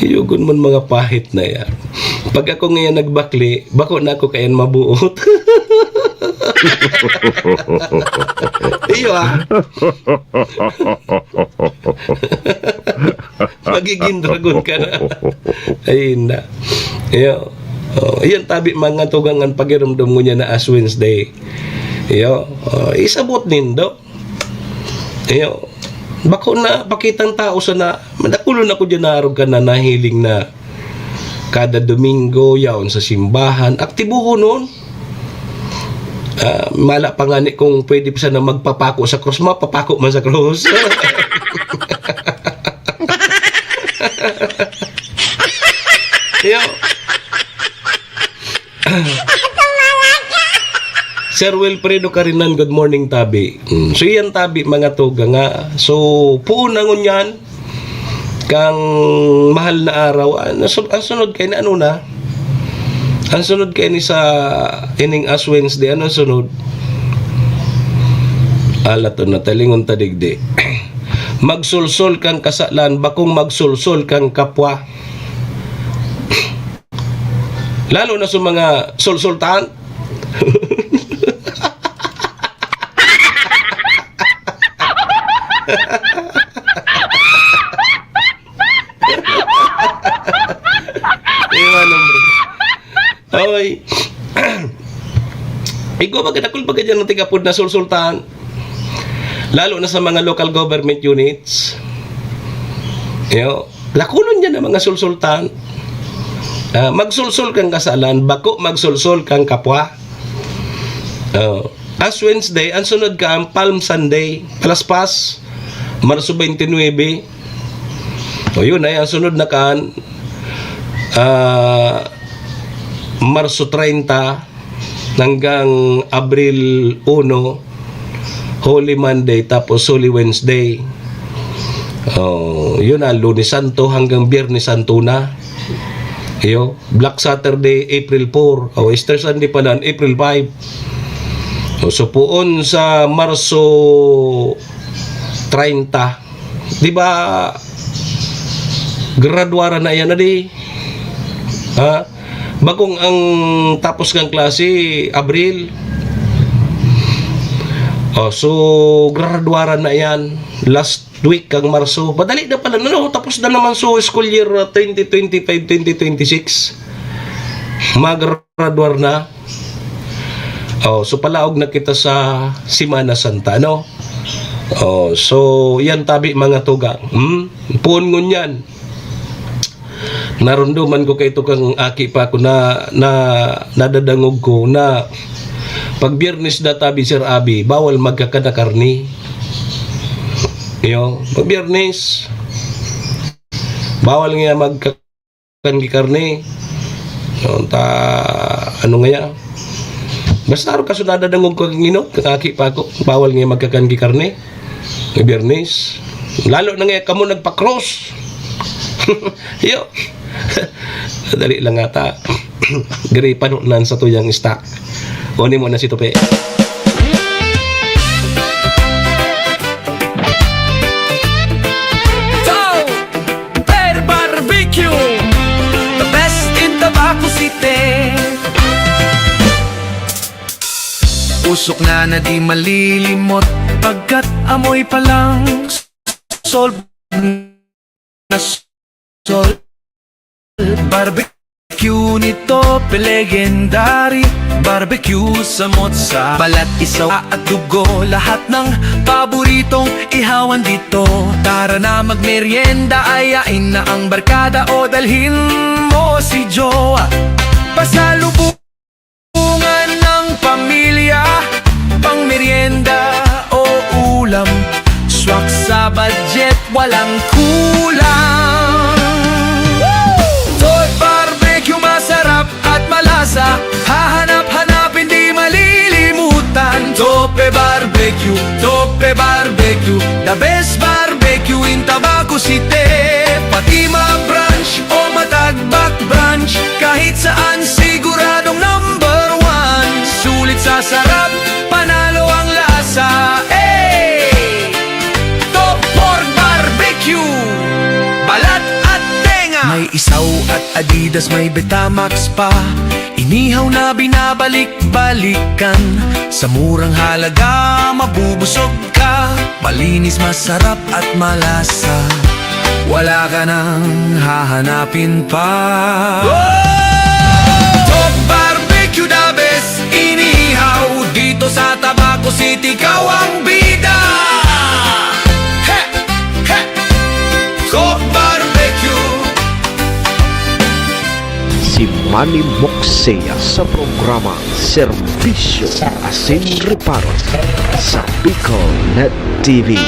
Speaker 7: Yugon mo mga pahit na yan. Pag ako ngayon nagbakli, bako na ako kayan mabuot. Iyo magiging dragon ka na. Ayun na. Iyo. Iyan tabi mga tugangan pagiramdam mo niya na Ash Wednesday. Iyo. Isabot nindo. Iyo. Bako na pakitang tao sa na madakulo na ko dyan narog ka na nahiling na kada Domingo yaon sa simbahan aktibo nun. Mala pa nga ni kung pwede pa na magpapako sa cross, mapapako man sa cross. Sir Wilfredo Carinan, good morning tabi. So yan tabi mga tuga nga. So puunangon yan kang mahal na araw. Ang sunod kay na ano na? Ang sunod kay ni sa ining Ash Wednesday. Ano sunod? Alato na talingon tadigdi. Magsulsol kang kasalan, bakong magsulsol kang kapwa. Lalo na sa mga sulsultan. Oy. Ikaw magkadakol pa ganyan ng tigapod na sulsultan. Lalo na sa mga local government units. Lakulon dyan ang mga sulsultan. Magsulsul kang kasalan, bako magsulsul kang kapwa. Ash Wednesday, ang sunod ka ang Palm Sunday, Palaspas, Marso 29. O yun ay ang sunod na kaan Marso 30 hanggang Abril 1 Holy Monday, tapos Holy Wednesday. Yun na, Lunes Santo hanggang Biyernes Santo na. Black Saturday, April 4. Easter Sunday pala, April 5. So poon sa Marso 30. Di ba, graduara na yan na di? Bagong ang tapos ng klase, Abril. So, graduara na yan. Last week ang Marso. Madali na pala. Tapos na naman so school year 2025-2026. Mag-graduar na. So, palaog na kita sa Semana Santa, no? So, yan tabi mga tugang. Puon ngun yan. Narunduman ko kay kang aki pa ako na nadadangog ko na pag Biyernes na tabi Sir Abi, bawal magkakanakarni. Pag Biyernes, bawal nga magkakangikarni. Ano nga yan? Basta aro kaso nadadangog ko kang kakaki pa ako, bawal nga magkakangikarni. Pag Biyernes. Lalo na nga kamo nagpa-cross. Dali lang ata. Gari panunan sa tuyang stock. Kunin mo na si Tope.
Speaker 9: Per Barbecue, the best in Tabaco City. Usok na di malilimot pagkat amoy pa lang solve na solve. Barbecue nito, legendary. Barbecue sa motsa, balat, isaw at dugo. Lahat ng paboritong ihawan dito. Tara na magmerienda, ayain na ang barkada o dalhin mo si Jowa. Pasalubungan ng pamilya, pang merienda o ulam. Swak sa budget, walang kulang. Toy Barbecue, masarap at malasa. Hahanap-hanapin, di malilimutan. Tope Barbecue, Tope Barbecue, the best barbecue in Tabaco City. Fatima Branch o Matagbak Branch, kahit saan siguradong number one. Sulit sa sarap, panalo ang lasa. Top Pork Barbecue, balat at tenga. May isaw at Adidas, may Betamax pa. Inihaw na binabalik-balikan. Sa murang halaga, mabubusog ka. Malinis, masarap at malasa. Wala ka nang hahanapin pa. Top Barbecue, the best inihaw. Dito sa Tabaco City, ikaw ang bida. Top Barbecue.
Speaker 4: Si Manny Moxea sa programa Serbisyo Asin Reparo sa Bicol Net TV.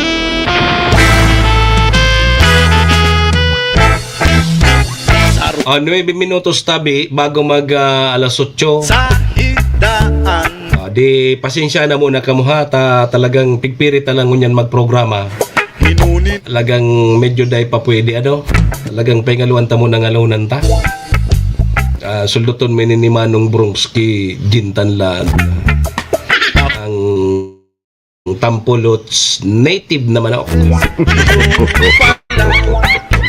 Speaker 7: Ano 9 minutos tabi bago mag alas 8.
Speaker 9: Sa higdaan.
Speaker 7: Di pasensya na muna kamuha, talagang pigpirit na lang ngunyan magprograma. Talagang medyo dahi pa pwede talagang pengaluan ta mo ng alunan ta. Sulduton ni Manong Bromski Gintanlan ang Tampulots native naman ako.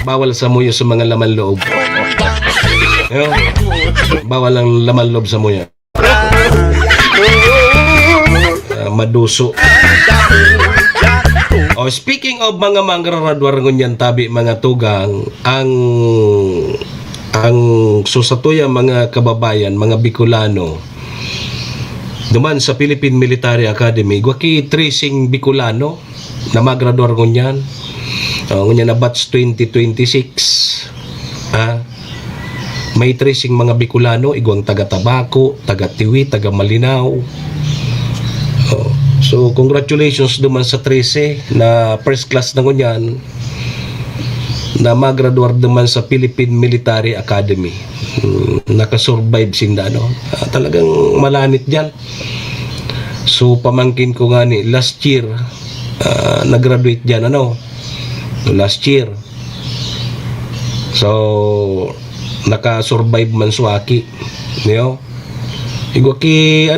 Speaker 7: Bawal sa muyo sa mga laman loob. Bawal ang laman loob sa muyo. Maduso. Speaking of mga mangraradwar ngunyan tabi mga tugang, ang susatuya mga kababayan, mga Bicolano, duman sa Philippine Military Academy, gwaki tracing Bicolano na magraduar ngunyan. Ngunyan na batch 2026. May tracing mga Bicolano, igwang taga Tabaco, taga Tiwi, taga Malinaw. So congratulations duman sa 13 na first class na ngunyan na magraduar naman sa Philippine Military Academy. Nakasurvive sinda talagang malanit diyan. So pamangkin ko nga ni last year nag-graduate diyan last year. So naka-survive man suaki. Niyo. Igwaki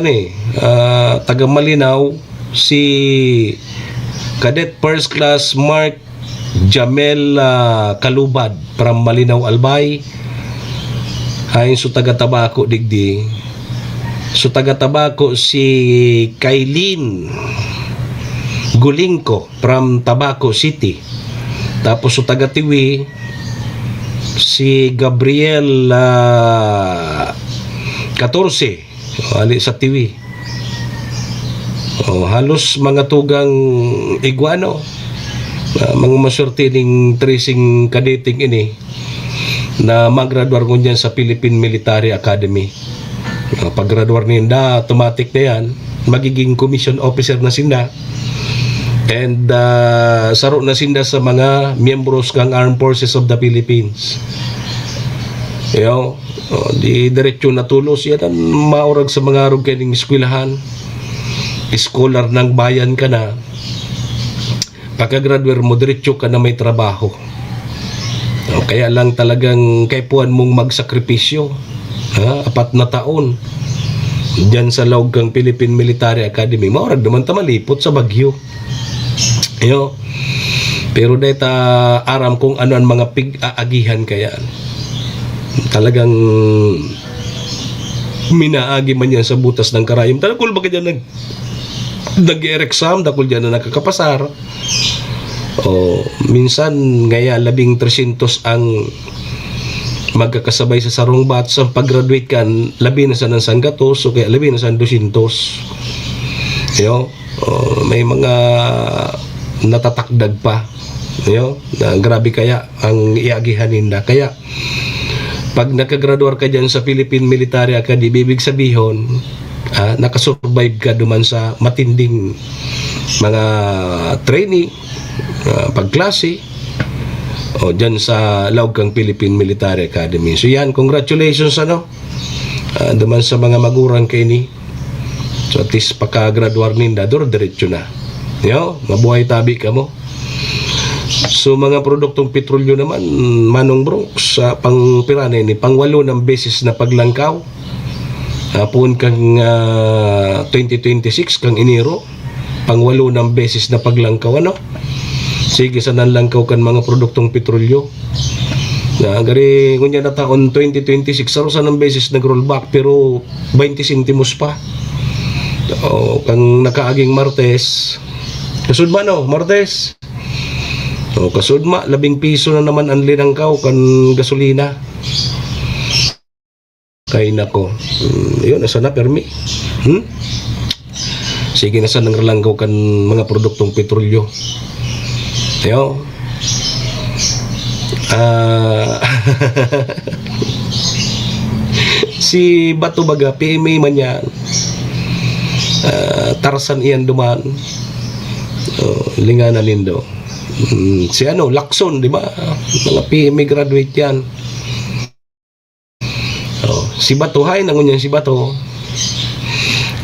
Speaker 7: taga Malinaw si Cadet First Class Mark Jamel Kalubad from Malinaw Albay. Hain so taga Tabaco digdi. So taga Tabaco si Kailin Gulingko from Tabaco City. Tapos so taga Tiwi si Gabriel 14 ali sa Tiwi. Halos mga tugang iguano mga masurti ning tracing kaditing ini na maggraduar ko niyan sa Philippine Military Academy. Paggraduar ninda, automatic na yan, magiging commission officer na sinda. And saro na sinda sa mga miyembros ng Armed Forces of the Philippines. Di diretso na tulos yan ang maurag sa mga arog kaning eskwelahan. Scholar ng bayan ka na. Pagka-graduate mo, diretso ka na may trabaho. Kaya lang talagang kaipuan mong magsakripisyo. 4 na taon. Diyan sa loob ng Philippine Military Academy. Maurag naman malipot sa Bagyo. Pero dahil aram kung ano ang mga pig-aagihan kaya. Talagang minaagi man yan sa butas ng karayom. Talakul ba ka dyan nag-exam, dakul dyan na nakakapasar. Minsan ngaya 1300 ang magkakasabay sa sarong batch. Sa pag-graduate kan, labi na sa ng sanggatos, o kaya labi na sa 200. May mga natatakdag pa. Na grabe kaya ang iagihan ninda. Kaya pag nakagraduar ka dyan sa Philippine Military Academy, ibig sabihin nakasurvive ka duman sa matinding mga training, pagklase dyan sa laog kang Philippine Military Academy. So yan, congratulations duman sa mga magurang kay ni. So at least pagka-graduar ninda, diretso na. Mabuhay tabi ka mo. So mga produktong petrolyo naman, Manong Brooks, sa pangpiranay ni pang-8 ng beses na paglangkaw. Hapon kang 2026 kang Enero, pang-8 ng beses na paglangkaw Sige sa nanlangkaw kan mga produktong petrolyo. Gari kunya na taon 2026 sa ng beses nag-rollback pero 20 sentimos pa. Kang nakaaging Martes. Kasud ba Martes? Kasud 10 piso na naman ang linangkaw kan gasolina. Kay nako. Yun asa na permi. Sige na sa nanglangkaw kan mga produktong petrolyo. Si Bato Baga PMA man yan. Tarsan iyan duman. Lingana lindo. Si Lacson, di ba? Mga PMA graduate yan. Si Bato, hay nangunyan si Bato.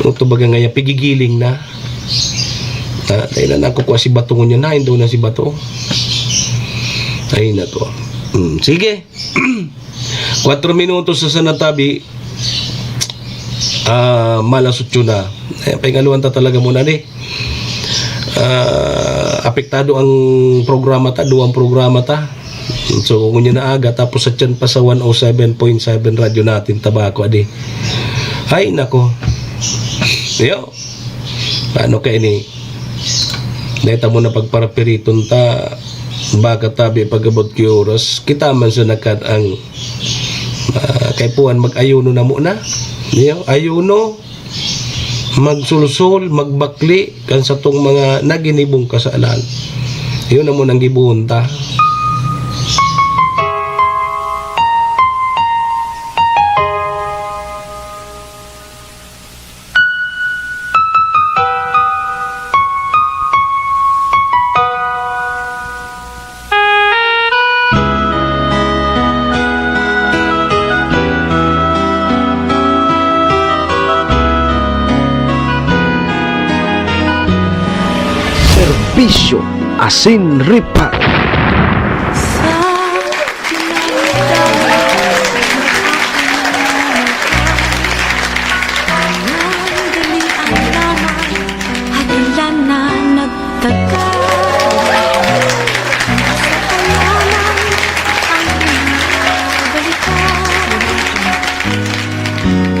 Speaker 7: Ito baga ngaya pigigiling na. Dahil na nakukuha si Bato ngunyan, hain daw na si Bato. Ay na to. Sige. 4 minutos sa sanatabi. Malasutyo na. Paingaluan ta talaga muna apektado ang programa ta, 2 programa ta. So kung yun na aga, tapos sa tiyan pa sa 107.7 radyo natin Tabaco ay nako. Paano kayo ni dahita mo na pagparapiriton ta baka tabi pagabot ki oras kita man sa nakad ang kaipuan mag-ayuno na muna. Ayuno, magsulsol, magbakli kan sa tong mga naginibong kasalan. Yun na mo nang gibunta.
Speaker 4: Serbisyo Asin Reparo.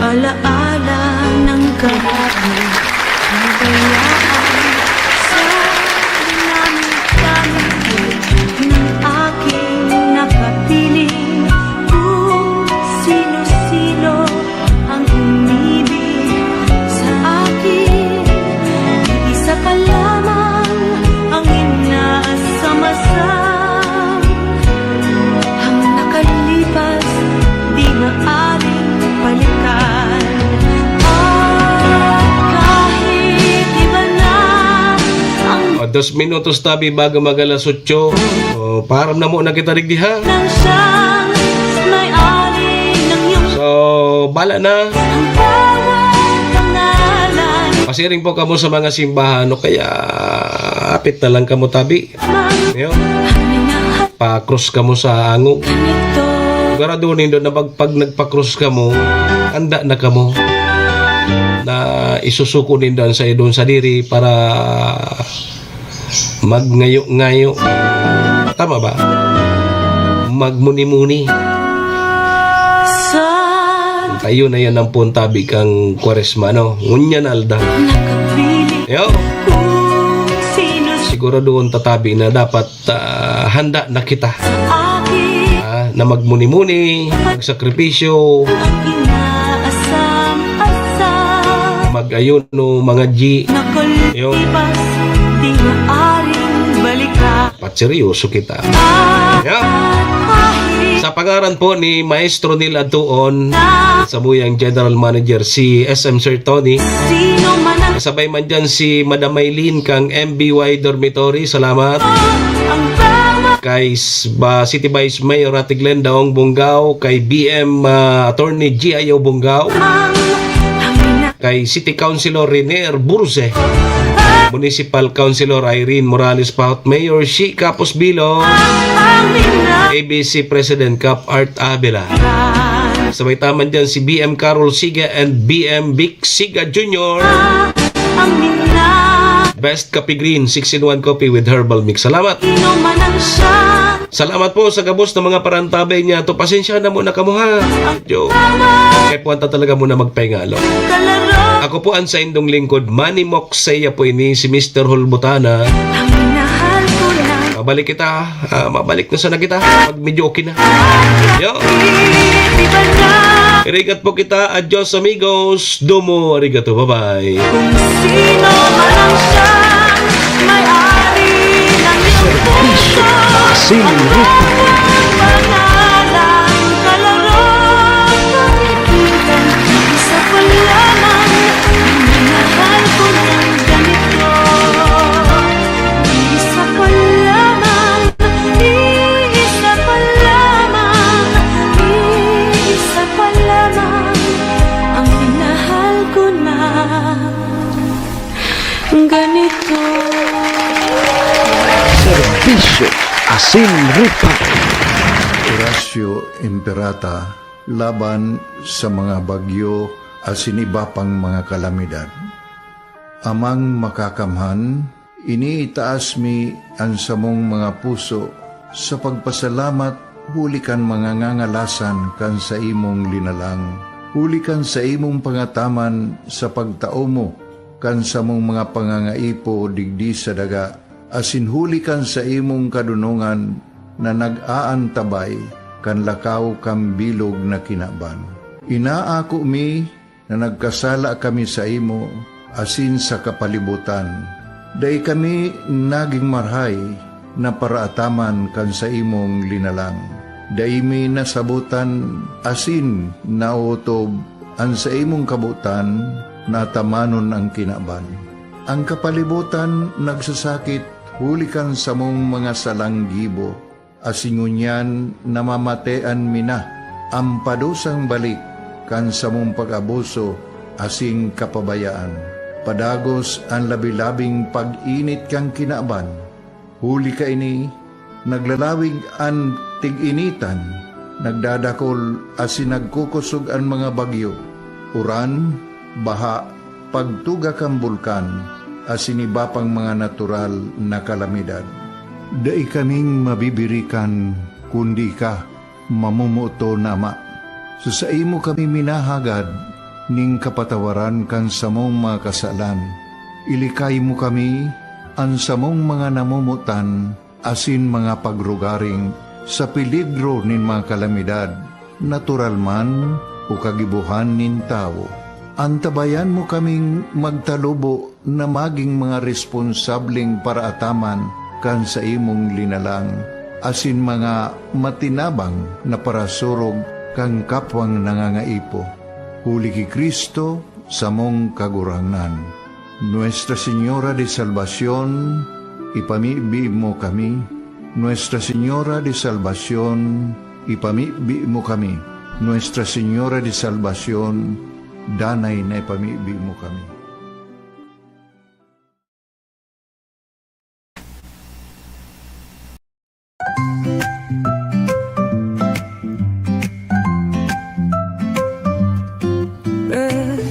Speaker 2: Alaala ng gabi, kabayaan sa dinamit-damit ng aking nakapiling. Kung sino-sino ang umibig sa akin, isa pa lamang ang inaasam-asam. Ang nakalipas, di maaring balikan. Kahit iba na ang
Speaker 7: 2 minutos tabi bago mag-alas 8. Param na mo na kita rigdiha.
Speaker 2: nang siyang may-ari ng iyong
Speaker 7: So, bala na.
Speaker 2: ang bawat pangalan.
Speaker 7: Pasiring po kamo sa mga simbahan o kaya apit na lang kamo tabi. Yo,
Speaker 2: Ang minahal
Speaker 7: pa-cross kamo sa angog.
Speaker 2: nito,
Speaker 7: Garadunin doon na pag nagpa-cross kamo, handa na kamo na isusukunin doon sa diri para magngayo-ngayo. Tama ba? Magmuni-muni.
Speaker 2: sa
Speaker 7: Tayo na yan ang puntabi kang Kwaresma, no? Ngunyan alda.
Speaker 2: nakapili
Speaker 7: Yo,
Speaker 2: kung sino
Speaker 7: siguro doon tatabi na dapat handa na kita.
Speaker 2: akin
Speaker 7: Na magmuni-muni, magsakripisyo,
Speaker 2: ang inaasam-asam.
Speaker 7: mag-ayuno, mga G.
Speaker 2: Nakalipas, di maaring balikan.
Speaker 7: Patseryoso kita. Yeah.
Speaker 2: Kahit
Speaker 7: Sa pangaran po ni Maestro Neil Atuon, sa buyang General Manager si SM Sir Tony,
Speaker 2: sino man ang
Speaker 7: kasabay man dyan si Madam Maylene kang MBY Dormitory, salamat.
Speaker 2: bawat
Speaker 7: Kay City Vice Mayor Ate Glendaong Bungaw, kay BM Attorney G.I.O. Bungaw, kay City Councilor Renier Burse, Municipal Councilor Irene Morales Paut, Mayor Shi Capos Bilo, ABC President Cap Art Abela. Sabay taman dyan si BM Carol Siga and BM Vic Siga Jr.
Speaker 2: ang mina,
Speaker 7: Best Coffee Green 6-in-1 coffee with herbal mix. Salamat.
Speaker 2: sino man ang siya.
Speaker 7: Salamat po sa gabos ng mga parantabay niya. To pasensya na muna kamo ha. Medyo kaya puwanta talaga muna magpahingalo.
Speaker 2: Kalaro
Speaker 7: Ako po ang sa indong lingkod, Manny Moxeya po ini si Mr. Hulbutana.
Speaker 2: ang minahal ko na.
Speaker 7: Mabalik kita, mabalik na sana kita pag medyo okay na. Yo,
Speaker 2: Iba na
Speaker 7: arigat po kita, adios amigos, domo, arigato, bye-bye.
Speaker 2: kung sino man ang siya, may-ari ng iyong puso.
Speaker 4: Asin
Speaker 2: Ang
Speaker 4: Reparo.
Speaker 2: pangalan, kalaro, pag-ibigan, isa pa lamang, ang minahal ko ng ganito. Isa pa lamang, isa pa lamang, isa pa lamang, ang minahal ko na ganito.
Speaker 4: Serbisyo Asin Reparo.
Speaker 5: Horacio Imperata laban sa mga bagyo at siniba pang mga kalamidad. Amang makakamhan, iniitaas mi ang samong mga puso sa pagpasalamat, hulikan mga ngangalasan kan sa imong linalang. Hulikan sa imong pangataman sa pagtao mo, kan sa mong mga pangangaipo digdi sa daga, asin hulikan sa imong kadunungan na nag-aantabay kan lakaw kam bilog na kinaban. Inaako mi na nagkasala kami sa imo asin sa kapalibutan. Day kami naging marhay na paraataman kan sa imong linalang. Day mi nasabutan asin nautob an sa imong kabutan na tamanon ang kinaban. Ang kapalibutan nagsasakit hulikan sa mong mga salanggibo, asingunyan namamatean mina, ang padusang balik kan sa mong pag-abuso, asing kapabayaan. padagos ang labi-labing pag-init kang kinaaban. Huli ka ini, naglalawig ang tig-initan, nagdadakol asin nagkukusog ang mga bagyo. Uran, baha, pagtuga kang bulkan, asin iba pang mga natural na kalamidad. Dai kaming mabibirikan, kundi ka, mamumuto nama. So sa imo kami minahagad, ning kapatawaran kan samong mga kasalan. Ilikay mo kami, ang samong mga namumutan, asin mga pagrugaring, sa peligro nin mga kalamidad, natural man o kagibuhan nin tao. Antabayan mo kaming magtalubo na maging mga responsableng paraataman kan sa imong linalang, asin mga matinabang na parasurog kang kapwang nangangaipo. Huli ki Kristo sa mong kaguranan. Nuestra Señora de Salvación, ipamibi mo kami. Nuestra Señora de Salvación, ipamibi mo kami. Nuestra Señora de Salvación, danay na ipamibi mo kami.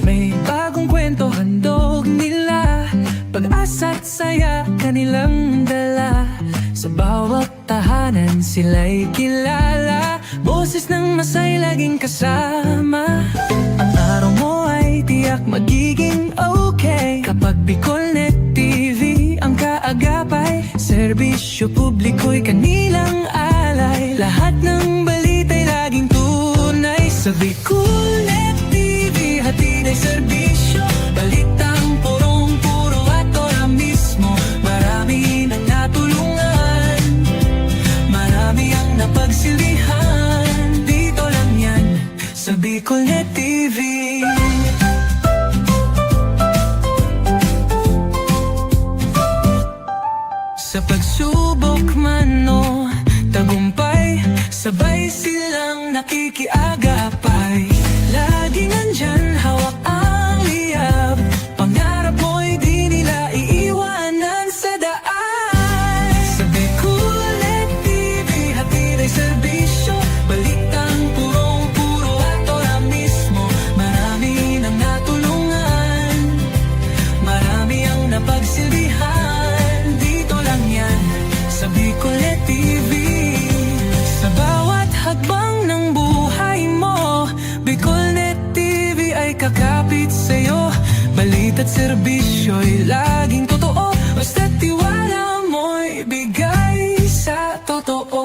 Speaker 9: May bagong kwento handog nila, pag-asa't saya kanilang dala. Sa bawat tahanan sila'y kilala, boses ng masay laging kasama. Ang araw mo ay tiyak magiging okay kapag Bicolnet TV ang kaagapay. Serbisyo publiko'y kanilang alay, lahat ng balita'y laging tunay. Sa Bicolnet TV hatid ay serbisyo, balitang purong-puro at ora mismo. Marami nang natulungan, marami ang napagsilbihan. Dito lang yan sa Bicolnet TV. Sa pagsubok man o tagumpay, sabay silang nakikiagapay. Laging nandyan, hawak ang liyab, pangarap mo'y di nila iiwanan sa daan. Sa Bicolnet TV hatid ay serbisyo, balitang purong-puro at ora mismo. Marami nang natulungan, marami ang napagsilbihan. Dito lang yan sa Bicolnet TV. Sa bawat hakbang ng buhay mo, Bicolnet TV ay kakapit sa'yo. Balita't serbisyo'y laging totoo, basta't tiwala mo'y bigay sa totoo.